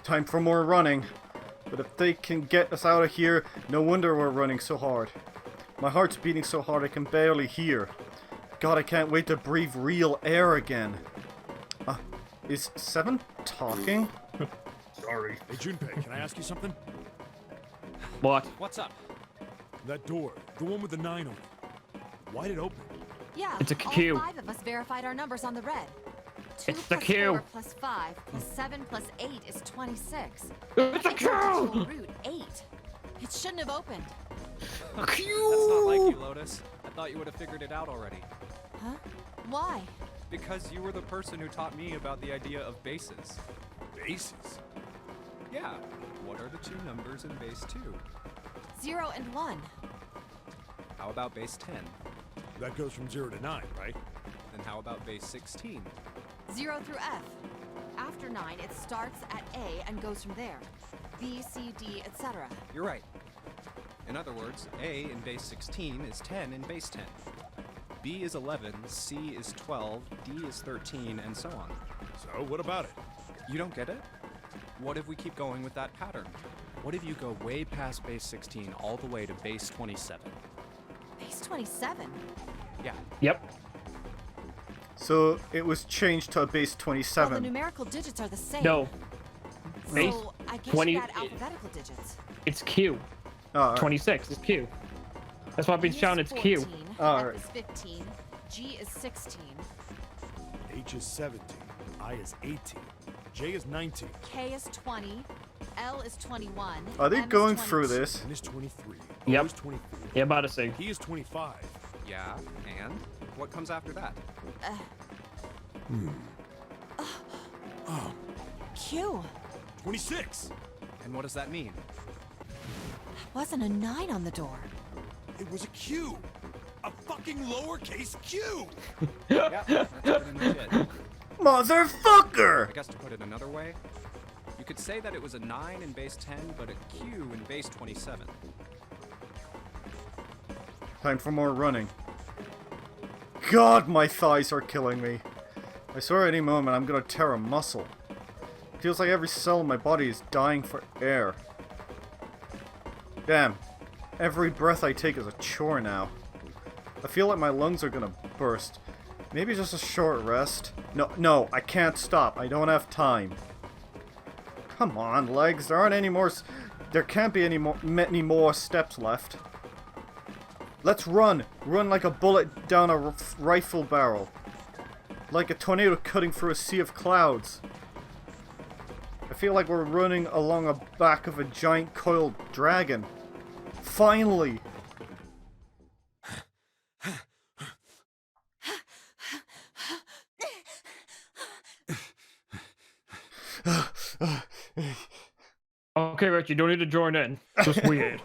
Time for more running. But if they can get us out of here, no wonder we're running so hard. My heart's beating so hard I can barely hear. God, I can't wait to breathe real air again. Is 7 talking? Sorry. Hey, Junpei, can I ask you something? What? What's up? That door, the one with the 9 on it. Why'd it open? Yeah, It's a all queue. 5 of us verified our numbers on the red. 2 It's the plus queue. 4 plus 5 plus 7 plus 8 is 26. It's a That makes our digital queue! root 8. It shouldn't have opened. That's not like you, Lotus. I thought you would have figured it out already. Huh? Why? Because you were the person who taught me about the idea of bases. Bases? Yeah. What are the 2 numbers in base 2? 0 and 1. How about base 10? That goes from 0 to 9, right? Then how about base 16? 0 through F. After 9, it starts at A and goes from there. B, C, D, etc. You're right. In other words, A in base 16 is 10 in base 10. B is 11, C is 12, D is 13, and so on. So, what about it? You don't get it? What if we keep going with that pattern? What if you go way past base 16 all the way to base 27? Base 27? Yeah. Yep. So it was changed to a base Well, 27. the numerical digits are the same. No. Base So I guess 20 you add alphabetical digits. It's Q. Oh, 26 is Q. That's why I've been B is shouting it's Q. 14, F Alright. is 15, G is 16, H is 17, I is 18, J is 19, K is 20, L is 21. Are they M is going through 22. this? N is 23, Yep. O is 24, Yeah, about to say. P is 25. Yeah, and? What comes after that? Q. 26! And what does that mean? Wasn't a 9 on the door. It was a Q! A fucking lowercase q! Yeah, that's pretty legit. Motherfucker! I guess to put it another way, you could say that it was a 9 in base 10, but a Q in base 27. Time for more running. God, my thighs are killing me. I swear any moment I'm gonna tear a muscle. It feels like every cell in my body is dying for air. Damn. Every breath I take is a chore now. I feel like my lungs are gonna burst. Maybe just a short rest. No, I can't stop. I don't have time. Come on, legs. There aren't any more... There can't be many more steps left. Let's run. Run like a bullet down a rifle barrel. Like a tornado cutting through a sea of clouds. I feel like we're running along the back of a giant coiled dragon. Finally! Okay, Rich, you don't need to join in. Just weird.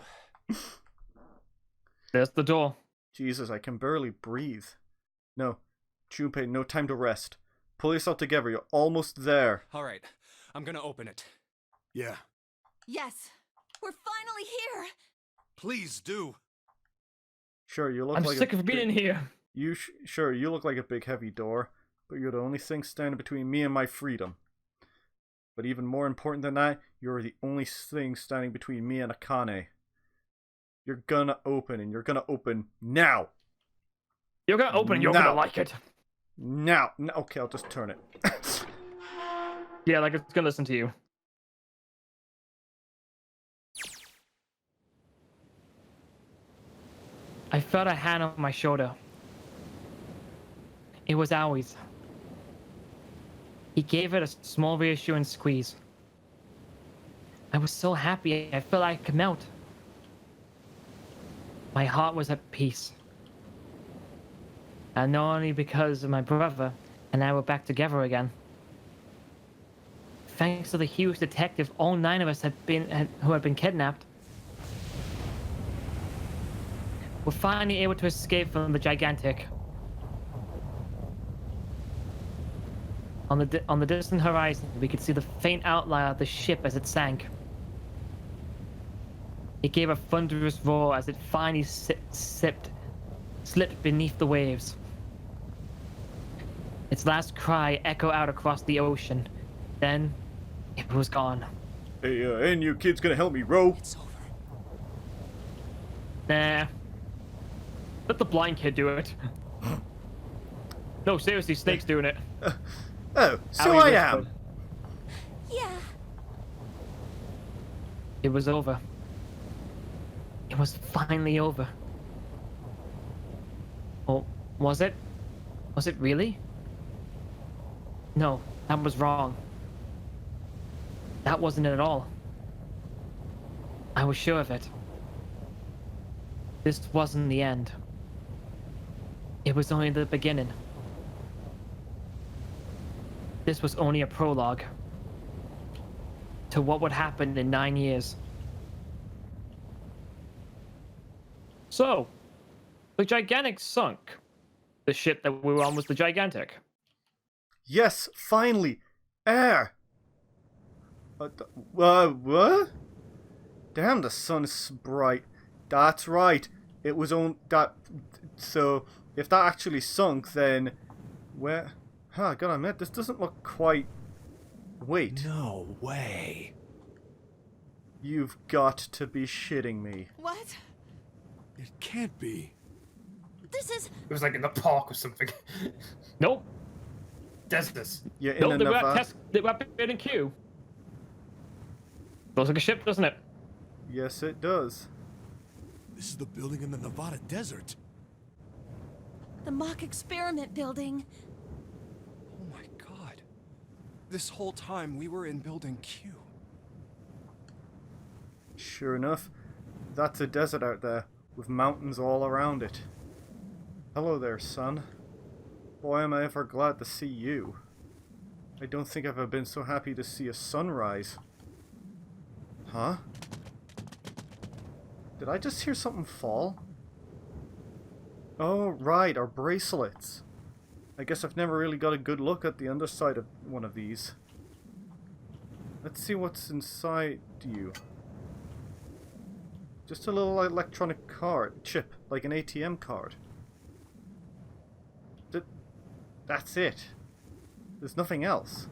There's the door. Jesus, I can barely breathe. No. Junpei, no time to rest. Pull yourself together, you're almost there. Alright, I'm gonna open it. Yeah. Yes. We're finally here. Please do. Sure, you look I'm like sick a of being big... here. Sure, you look like a big heavy door, but you're the only thing standing between me and my freedom. But even more important than that, you're the only thing standing between me and Akane. You're gonna open, and you're gonna open now! You're gonna open and you're Now. gonna like it. Now! Okay, I'll just turn it. Yeah, like it's gonna listen to you. I felt a hand on my shoulder. It was Aoi's. He gave it a small reassuring squeeze. I was so happy I felt I could melt. My heart was at peace. And not only because of my brother and I were back together again. Thanks to the huge detective, all 9 of us who had been kidnapped. We're finally able to escape from the gigantic. On the distant horizon, we could see the faint outline of the ship as it sank. It gave a thunderous roar as it finally slipped beneath the waves. Its last cry echoed out across the ocean. Then, it was gone. Hey, any of you kids gonna help me row? It's over. Nah. Let the blind kid do it. No, seriously, Snake's doing it. Oh, so Owie I whispered. am. Yeah. It was over. It was finally over. Oh, was it? Was it really? No, that was wrong. That wasn't it at all. I was sure of it. This wasn't the end. It was only the beginning. This was only a prologue to what would happen in 9 years. So, the Gigantic sunk. The ship that we were on was the Gigantic. Yes, finally, air. What? Damn, the sun's bright. That's right. It was on that. So, if that actually sunk, then where? Huh, I gotta admit, this doesn't look quite. Wait. No way. You've got to be shitting me. What? It can't be. This is. It was like in the park or something. Nope. Desert. You're in Nope, a they were Nevada. at they were at in queue. Looks like a ship, doesn't it? Yes, it does. This is the building in the Nevada desert. The mock experiment building. Oh my god. This whole time we were in Building Q. Sure enough, that's a desert out there, with mountains all around it. Hello there, son. Boy, am I ever glad to see you. I don't think I've ever been so happy to see a sunrise. Huh? Did I just hear something fall? Oh, right, our bracelets. I guess I've never really got a good look at the underside of one of these. Let's see what's inside you. Just a little electronic card, chip, like an ATM card. That's it. There's nothing else.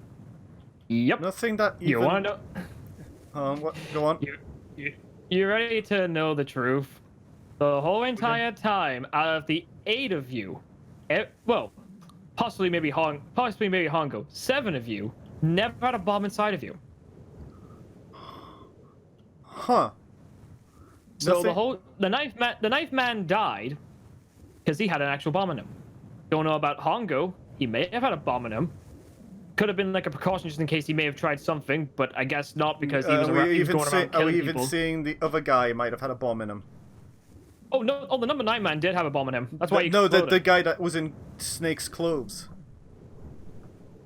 Yep. Nothing that even... You want to know? What? Go on. You ready to know the truth? The whole entire time, out of the 8 of you, well, possibly maybe Hongo, 7 of you never had a bomb inside of you. Huh. So Nothing- the knife man died because he had an actual bomb in him. Don't know about Hongo. He may have had a bomb in him. Could have been like a precaution just in case he may have tried something, but I guess not because he was, Are we he was going around are we killing even people. seeing the other guy might have had a bomb in him? Oh no! Oh, the number 9 man did have a bomb in him. That's why he No, exploded. the guy that was in Snake's clothes.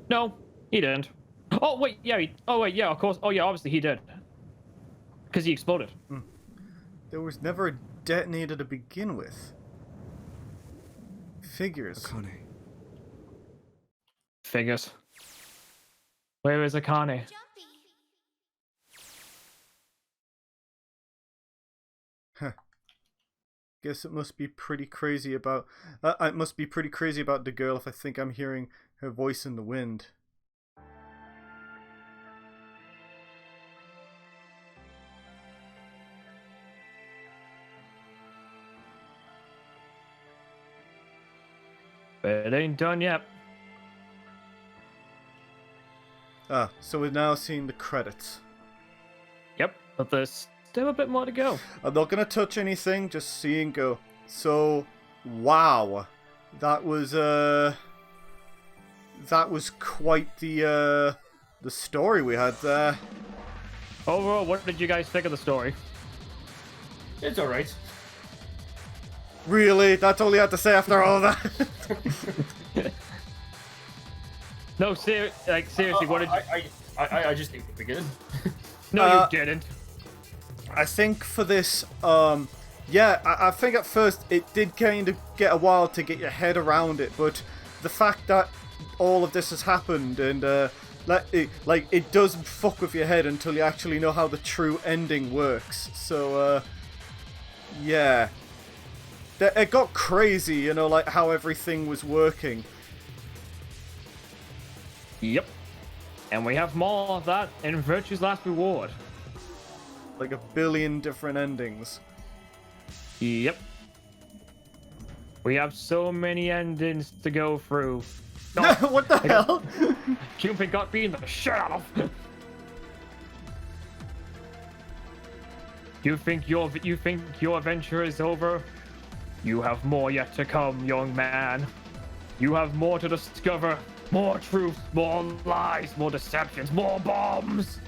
No, he didn't. Oh wait, yeah. Of course. Oh yeah, obviously he did. Because he exploded. There was never a detonator to begin with. Figures. Akane. Figures. Where is Akane? Huh. Guess it must be pretty crazy about. It must be pretty crazy about the girl if I think I'm hearing her voice in the wind. But it ain't done yet. So we're now seeing the credits. Yep, but there's still a bit more to go. I'm not gonna touch anything, just see and go. So, wow, that was quite the story we had there. Overall, what did you guys think of the story? It's alright. Really? That's all you had to say after all that? No, seriously, what did you... I just think we're good. No, you didn't. I think for this, yeah, I think at first it did kind of get a while to get your head around it, but the fact that all of this has happened and it doesn't fuck with your head until you actually know how the true ending works. So, yeah. It got crazy, you know, like how everything was working. Yep. And we have more of that in Virtue's Last Reward. like a billion different endings. Yep. We have so many endings to go through. What the hell? Cupid got beaten the shit out of. You think your adventure is over? You have more yet to come, young man. You have more to discover. More truth, more lies, more deceptions, more bombs.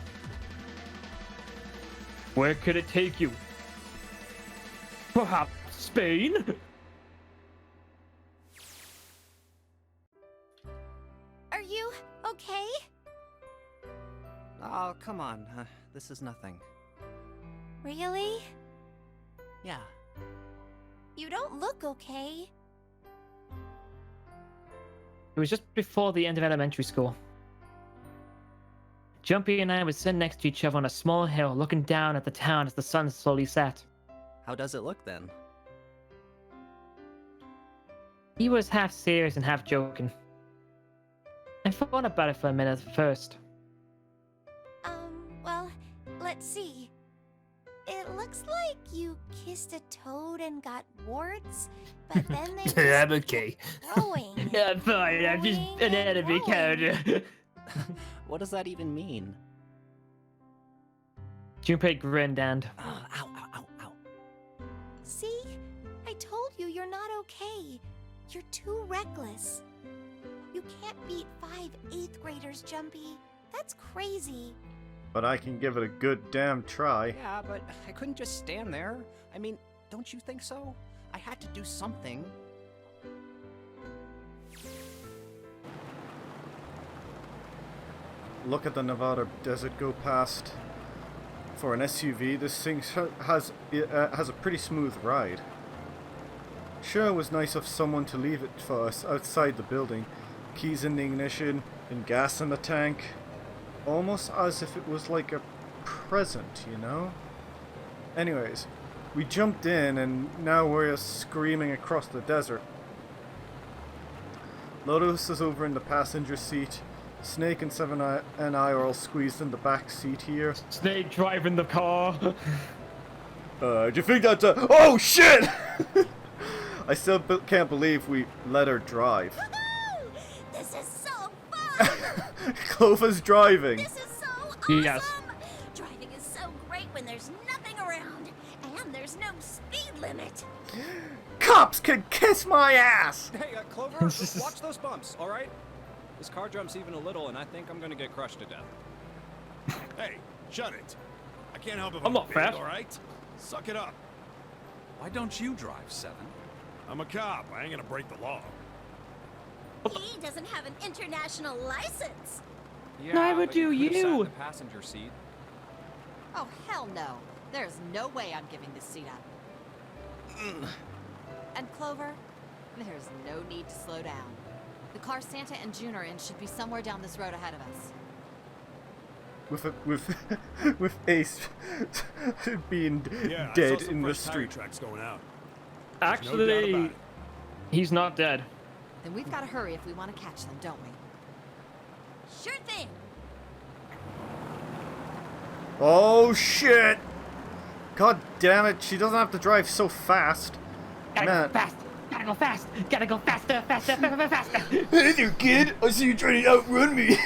Where could it take you? Perhaps Spain? Are you okay? Oh, come on. This is nothing. Really? Yeah. You don't look okay. It was just before the end of elementary school. Jumpy and I were sitting next to each other on a small hill, looking down at the town as the sun slowly set. How does it look then? He was half serious and half joking. I thought about it for a minute first. Well, let's see. It looks like you kissed a toad and got warts, but then they just I'm okay. kept growing. I'm fine, I'm just an enemy character. What does that even mean? Junpei grinned and... Ow, ow, ow, ow. See? I told you you're not okay. You're too reckless. You can't beat 5 8th graders, Jumpy. That's crazy. But I can give it a good damn try. Yeah, but I couldn't just stand there. I mean, don't you think so? I had to do something. Look at the Nevada desert go past. For an SUV, this thing has a pretty smooth ride. Sure, it was nice of someone to leave it for us outside the building. Keys in the ignition, and gas in the tank. Almost as if it was like a present, you know? Anyways, we jumped in and now we're screaming across the desert. Lotus is over in the passenger seat. Snake and Seven and I are all squeezed in the back seat here. Snake driving the car. Do you think that's a... Oh, shit! I still can't believe we let her drive. Woohoo! This is so fun! Clover's driving. This is so awesome! Yes. Driving is so great when there's nothing around, and there's no speed limit. Cops can kiss my ass! Hey, Clover, watch those bumps, all right? This car jumps even a little, and I think I'm gonna get crushed to death. Hey, shut it. I can't help if I'm not big, fast. all right? Suck it up. Why don't you drive, Seven? I'm a cop. I ain't gonna break the law. He doesn't have an international license. Yeah, Neither but do you. could've sat in you. the passenger seat. Oh, hell no. There's no way I'm giving this seat up. And Clover, there's no need to slow down. The car Santa and June are in should be somewhere down this road ahead of us. With Ace being Yeah, I dead saw some in the fresh tire street. tracks going out. There's no doubt about Actually, it. he's not dead. Then we've got to hurry if we want to catch them, don't we? Sure thing. Oh shit! God damn it! She doesn't have to drive so fast. Gotta Man. go fast. Gotta go fast. Gotta go faster, faster, faster, faster. Hey there, kid! I see you trying to outrun me.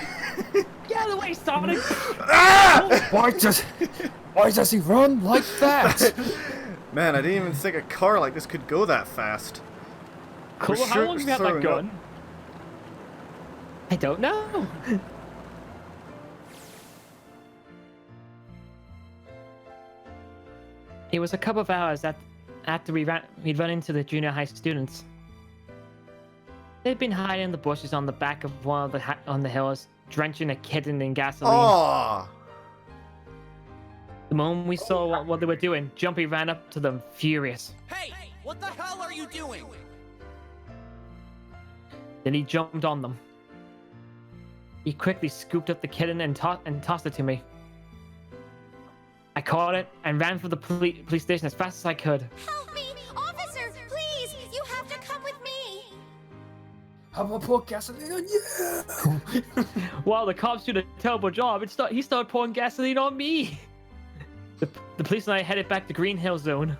Get out of the way, Sonic. Ah! Why does he run like that? Man, I didn't even think a car like this could go that fast. Cool. We're How sure long have you had that throwing gun? up. I don't know. It was a couple of hours after we'd run into the junior high students. They'd been hiding in the bushes on the back of one of on the hills, drenching a kitten in gasoline. Aww. The moment we saw what they were doing, Jumpy ran up to them, furious. Hey, what the hell are you doing? Then he jumped on them. He quickly scooped up the kitten and tossed it to me. I caught it and ran for the police station as fast as I could. Help me! Officer, please! You have to come with me! How about pour gasoline on you? While the cops did a terrible job, he started pouring gasoline on me. police and I headed back to Green Hill Zone.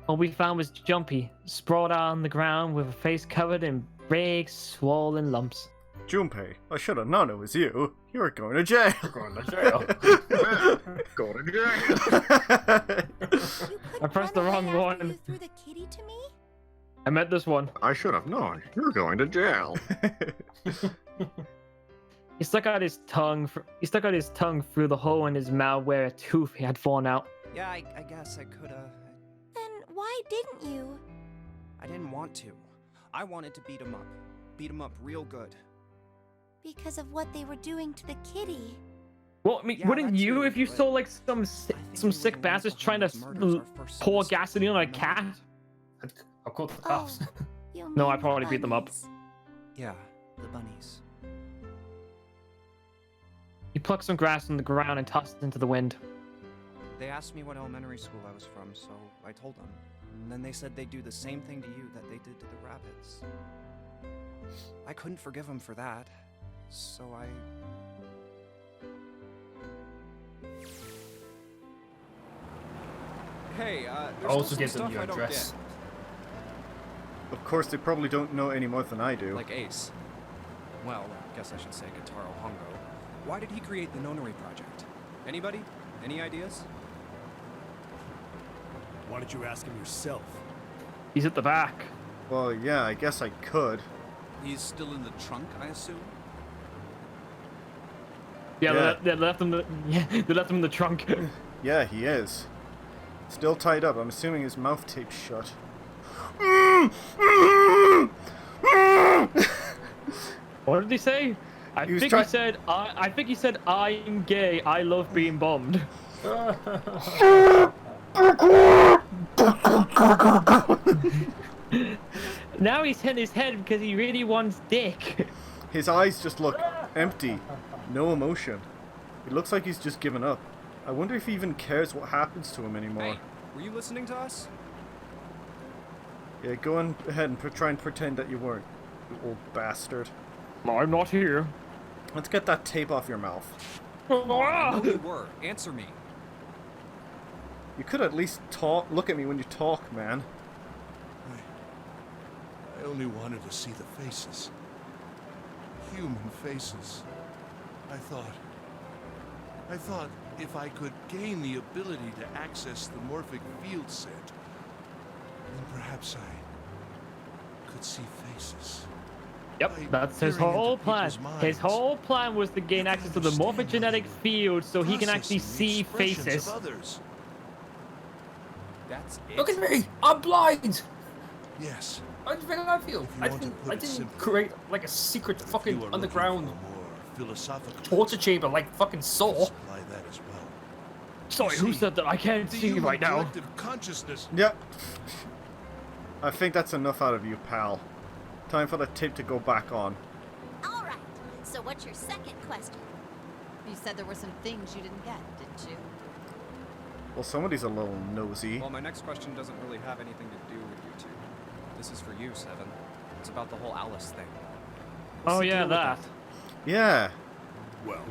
All we found was Jumpy, sprawled out on the ground with a face covered in big, swollen lumps. Junpei, I should have known it was you. You're going to jail. Going to jail. Going to jail. I pressed the wrong one. You threw the kitty to me? I meant this one. I should have known. You're going to jail. He stuck out his tongue. He stuck out his tongue through the hole in his mouth where a tooth had fallen out. Yeah, I guess I could've. Then why didn't you? I didn't want to. I wanted to beat him up. Beat him up real good. Because of what they were doing to the kitty. Well, I mean, Yeah, wouldn't that you too, if you but saw like some we sick would've bastards left trying to behind his murders our first pour sons, gasoline on a you know? cat? I'll call the Oh, cops. you No, mean I probably beat them up. bunnies. Yeah, the bunnies. He plucked some grass from the ground and tossed it into the wind. They asked me what elementary school I was from, so I told them. And then they said they'd do the same thing to you that they did to the rabbits. I couldn't forgive them for that, so I... Hey, there's Also still give some them stuff your I don't address. get. Of course, they probably don't know any more than I do. Like Ace. Well, I guess I should say Gitaro Hongo. Why did he create the Nonary Project? Anybody? Any ideas? Why don't you ask him yourself? He's at the back. Well, yeah, I guess I could. He's still in the trunk, I assume? Yeah, Yeah. They left him. They left him in the trunk. Yeah, he is. Still tied up. I'm assuming his mouth taped shut. What did he say? I He was think he said. I think he said, "I'm gay. I love being bombed." Now he's hitting his head because he really wants dick. His eyes just look empty. No emotion. It looks like he's just given up. I wonder if he even cares what happens to him anymore. Hey, were you listening to us? Yeah, go on ahead and try and pretend that you weren't, you old bastard. I'm not here. Let's get that tape off your mouth. I know you were. Answer me. You could at least talk. Look at me when you talk, man. I only wanted to see the faces. Human faces. I thought if I could gain the ability to access the morphic field set, then perhaps I could see faces. Yep, By that's his peering into whole plan. people's His minds, whole plan was to gain I access can to the understand morphogenetic how field so he can actually processing the see expressions faces. of others. That's it. Look at me! I'm blind! Yes. How do you think I feel? If you I want to didn't, put I it didn't simply, create like a secret If fucking you are looking underground for a more philosophical torture chamber like fucking Saw. supply that as well. Sorry, who See, said that? I can't The see human right now. collective consciousness. Yep. I think that's enough out of you, pal. Time for the tape to go back on. All right. So what's your second question? You said there were some things you didn't get, didn't you? Well, somebody's a little nosy. Well, my next question doesn't really have anything to do with you two. This is for you, Seven. It's about the whole Alice thing. Oh What's the yeah, deal with that. Yeah. Well,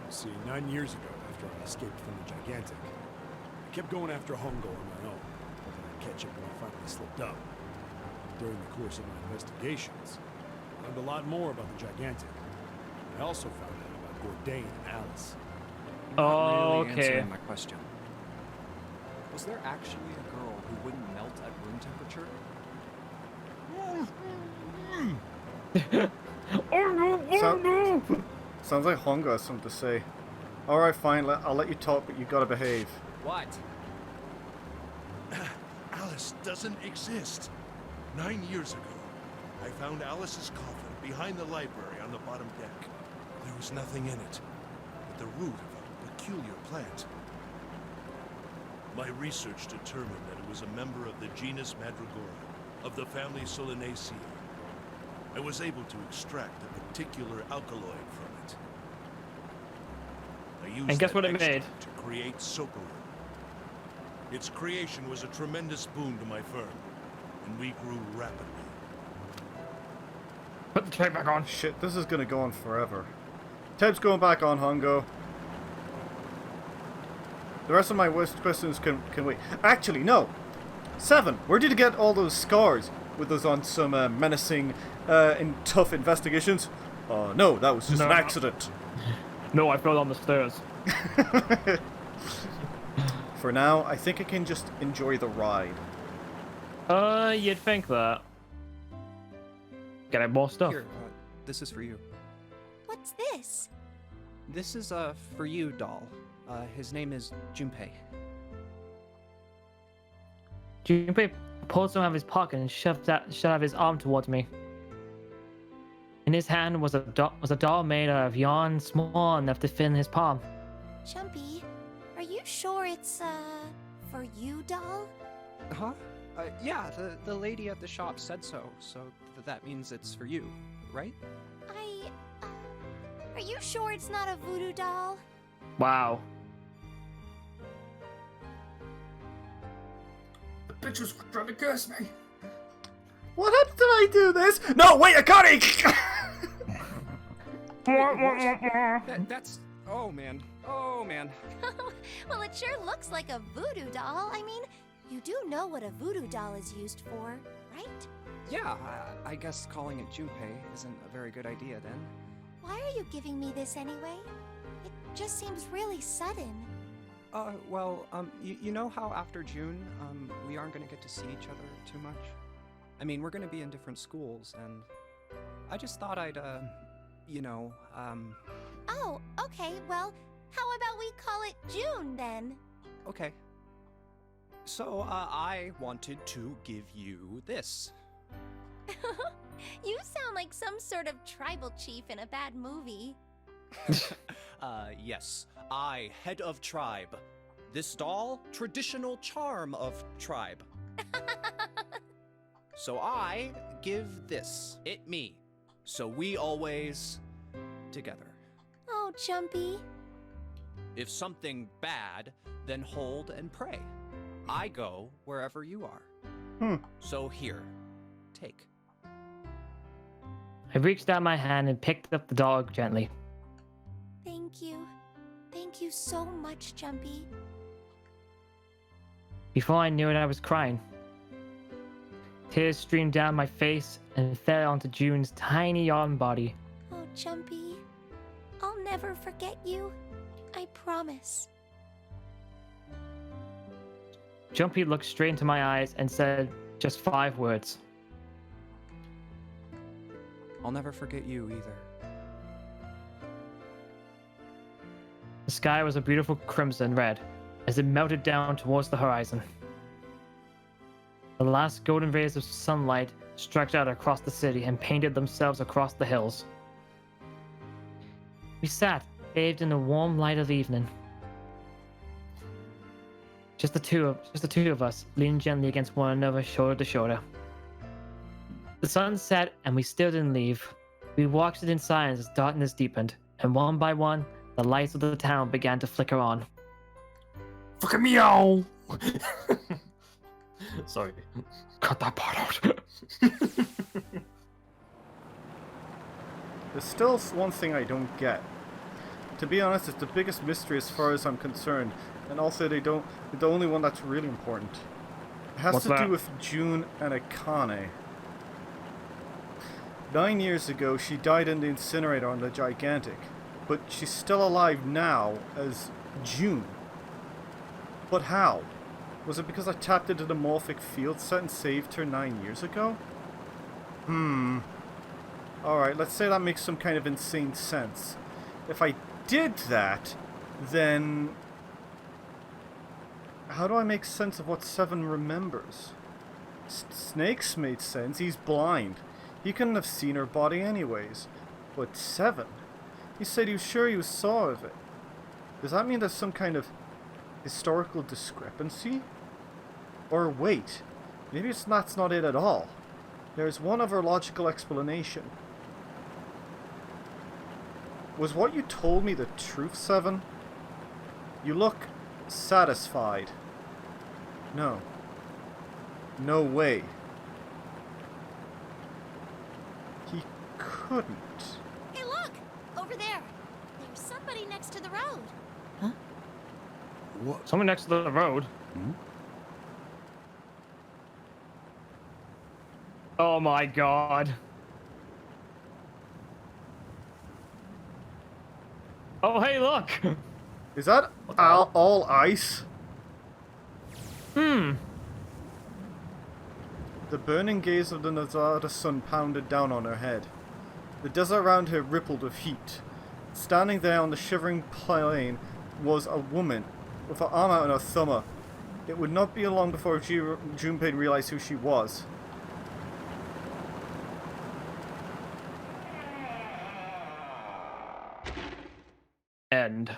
see, 9 years ago, after I escaped from the Gigantic, I kept going after Hongo on my own, hoping I'd catch up when I finally slipped up. During the course of my investigations, I learned a lot more about the Gigantic. I also found out about Bourdain and Alice. You're not really Okay. answering my question. Was there actually a girl who wouldn't melt at room temperature? Sounds like Hongo has something to say. Alright, fine, I'll let you talk, but you gotta behave. What? Alice doesn't exist. 9 years ago, I found Alice's coffin behind the library on the bottom deck. There was nothing in it but the root of a peculiar plant. My research determined that it was a member of the genus Mandragora, of the family Solanaceae. I was able to extract a particular alkaloid from it. I used And guess that what it extract made? to create Soparu. Its creation was a tremendous boon to my firm, and we grew rapidly. Put the tape back on. Shit, this is gonna go on forever. Tape's going back on, Hongo. The rest of my questions can wait. Actually, no. 7, where did you get all those scars? With those on some menacing and tough investigations? No, that was just an accident. No, I fell down the stairs. For now, I think I can just enjoy the ride. You'd think that. Get more stuff. Here, this is for you. What's this? This is for you, doll. His name is Junpei. Junpei pulled some out of his pocket and shoved out his arm towards me. In his hand was a doll made of yarn small enough to fit in his palm. Jumpy, are you sure it's, for you, doll? Huh? Yeah, the lady at the shop said so, so that means it's for you, right? Are you sure it's not a voodoo doll? Wow. The bitch was trying to curse me. What happened? Did I do this? No, wait, I got it! That's... Oh, man. Oh, man. Well, it sure looks like a voodoo doll. I mean, you do know what a voodoo doll is used for, right? Yeah, I guess calling it Junpei isn't a very good idea then. Why are you giving me this anyway? It just seems really sudden. Well, you know how after June, we aren't gonna get to see each other too much? I mean, we're gonna be in different schools, and I just thought I'd, you know, Oh, okay, well, how about we call it June, then? Okay. So, I wanted to give you this. You sound like some sort of tribal chief in a bad movie. Yes. I, head of tribe. This doll, traditional charm of tribe. So I give this, it me. So we always together. Oh, Jumpy. If something bad, then hold and pray. I go wherever you are. So here, take. I reached out my hand and picked up the dog gently. Thank you. Thank you so much, Jumpy. Before I knew it, I was crying. Tears streamed down my face and fell onto June's tiny yarn body. Oh, Jumpy. I'll never forget you. I promise. Jumpy looked straight into my eyes and said just 5 words. I'll never forget you either. The sky was a beautiful crimson red as it melted down towards the horizon. The last golden rays of sunlight stretched out across the city and painted themselves across the hills. We sat, bathed in the warm light of evening. Just the two of us, leaning gently against one another, shoulder to shoulder. The sun set, and we still didn't leave. We watched it in silence as darkness deepened, and one by one, the lights of the town began to flicker on. Fucking meow! Sorry. Cut that part out. There's still one thing I don't get. To be honest, it's the biggest mystery as far as I'm concerned, and also the only one that's really important. It has to do with June and Akane. 9 years ago, she died in the incinerator on the Gigantic, but she's still alive now as June. But how? Was it because I tapped into the morphic field set and saved her 9 years ago? Alright, let's say that makes some kind of insane sense. If I did that, then how do I make sense of what 7 remembers? Snake's made sense, he's blind. He couldn't have seen her body anyways. But 7? He said he was sure he saw of it. Does that mean there's some kind of historical discrepancy? Or wait, maybe that's not it at all. There's one other logical explanation. Was what you told me the truth, 7? You look satisfied. No. No way. He couldn't. Hey, look! Over there! There's somebody next to the road. What? Someone next to the road. Hmm? Oh my god. Oh, hey, look! Is that all ice? Hmm. The burning gaze of the Nevada sun pounded down on her head. The desert around her rippled with heat. Standing there on the shivering plain was a woman, with her arm out and her thumb up. It would not be long before Junpei realized who she was. End.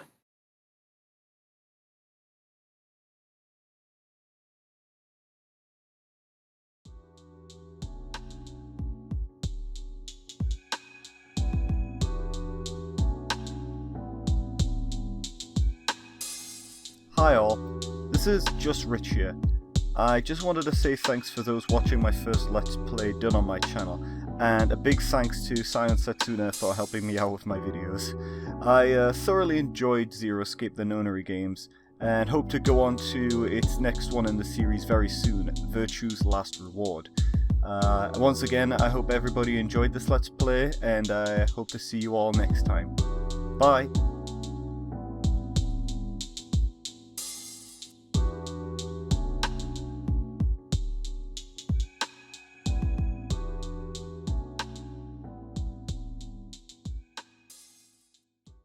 Hi all, this is JustRich here. I just wanted to say thanks for those watching my first Let's Play done on my channel, and a big thanks to Scion Setsuna for helping me out with my videos. I thoroughly enjoyed Zero Escape the Nonary games, and hope to go on to its next one in the series very soon, Virtue's Last Reward. Once again, I hope everybody enjoyed this Let's Play, and I hope to see you all next time. Bye!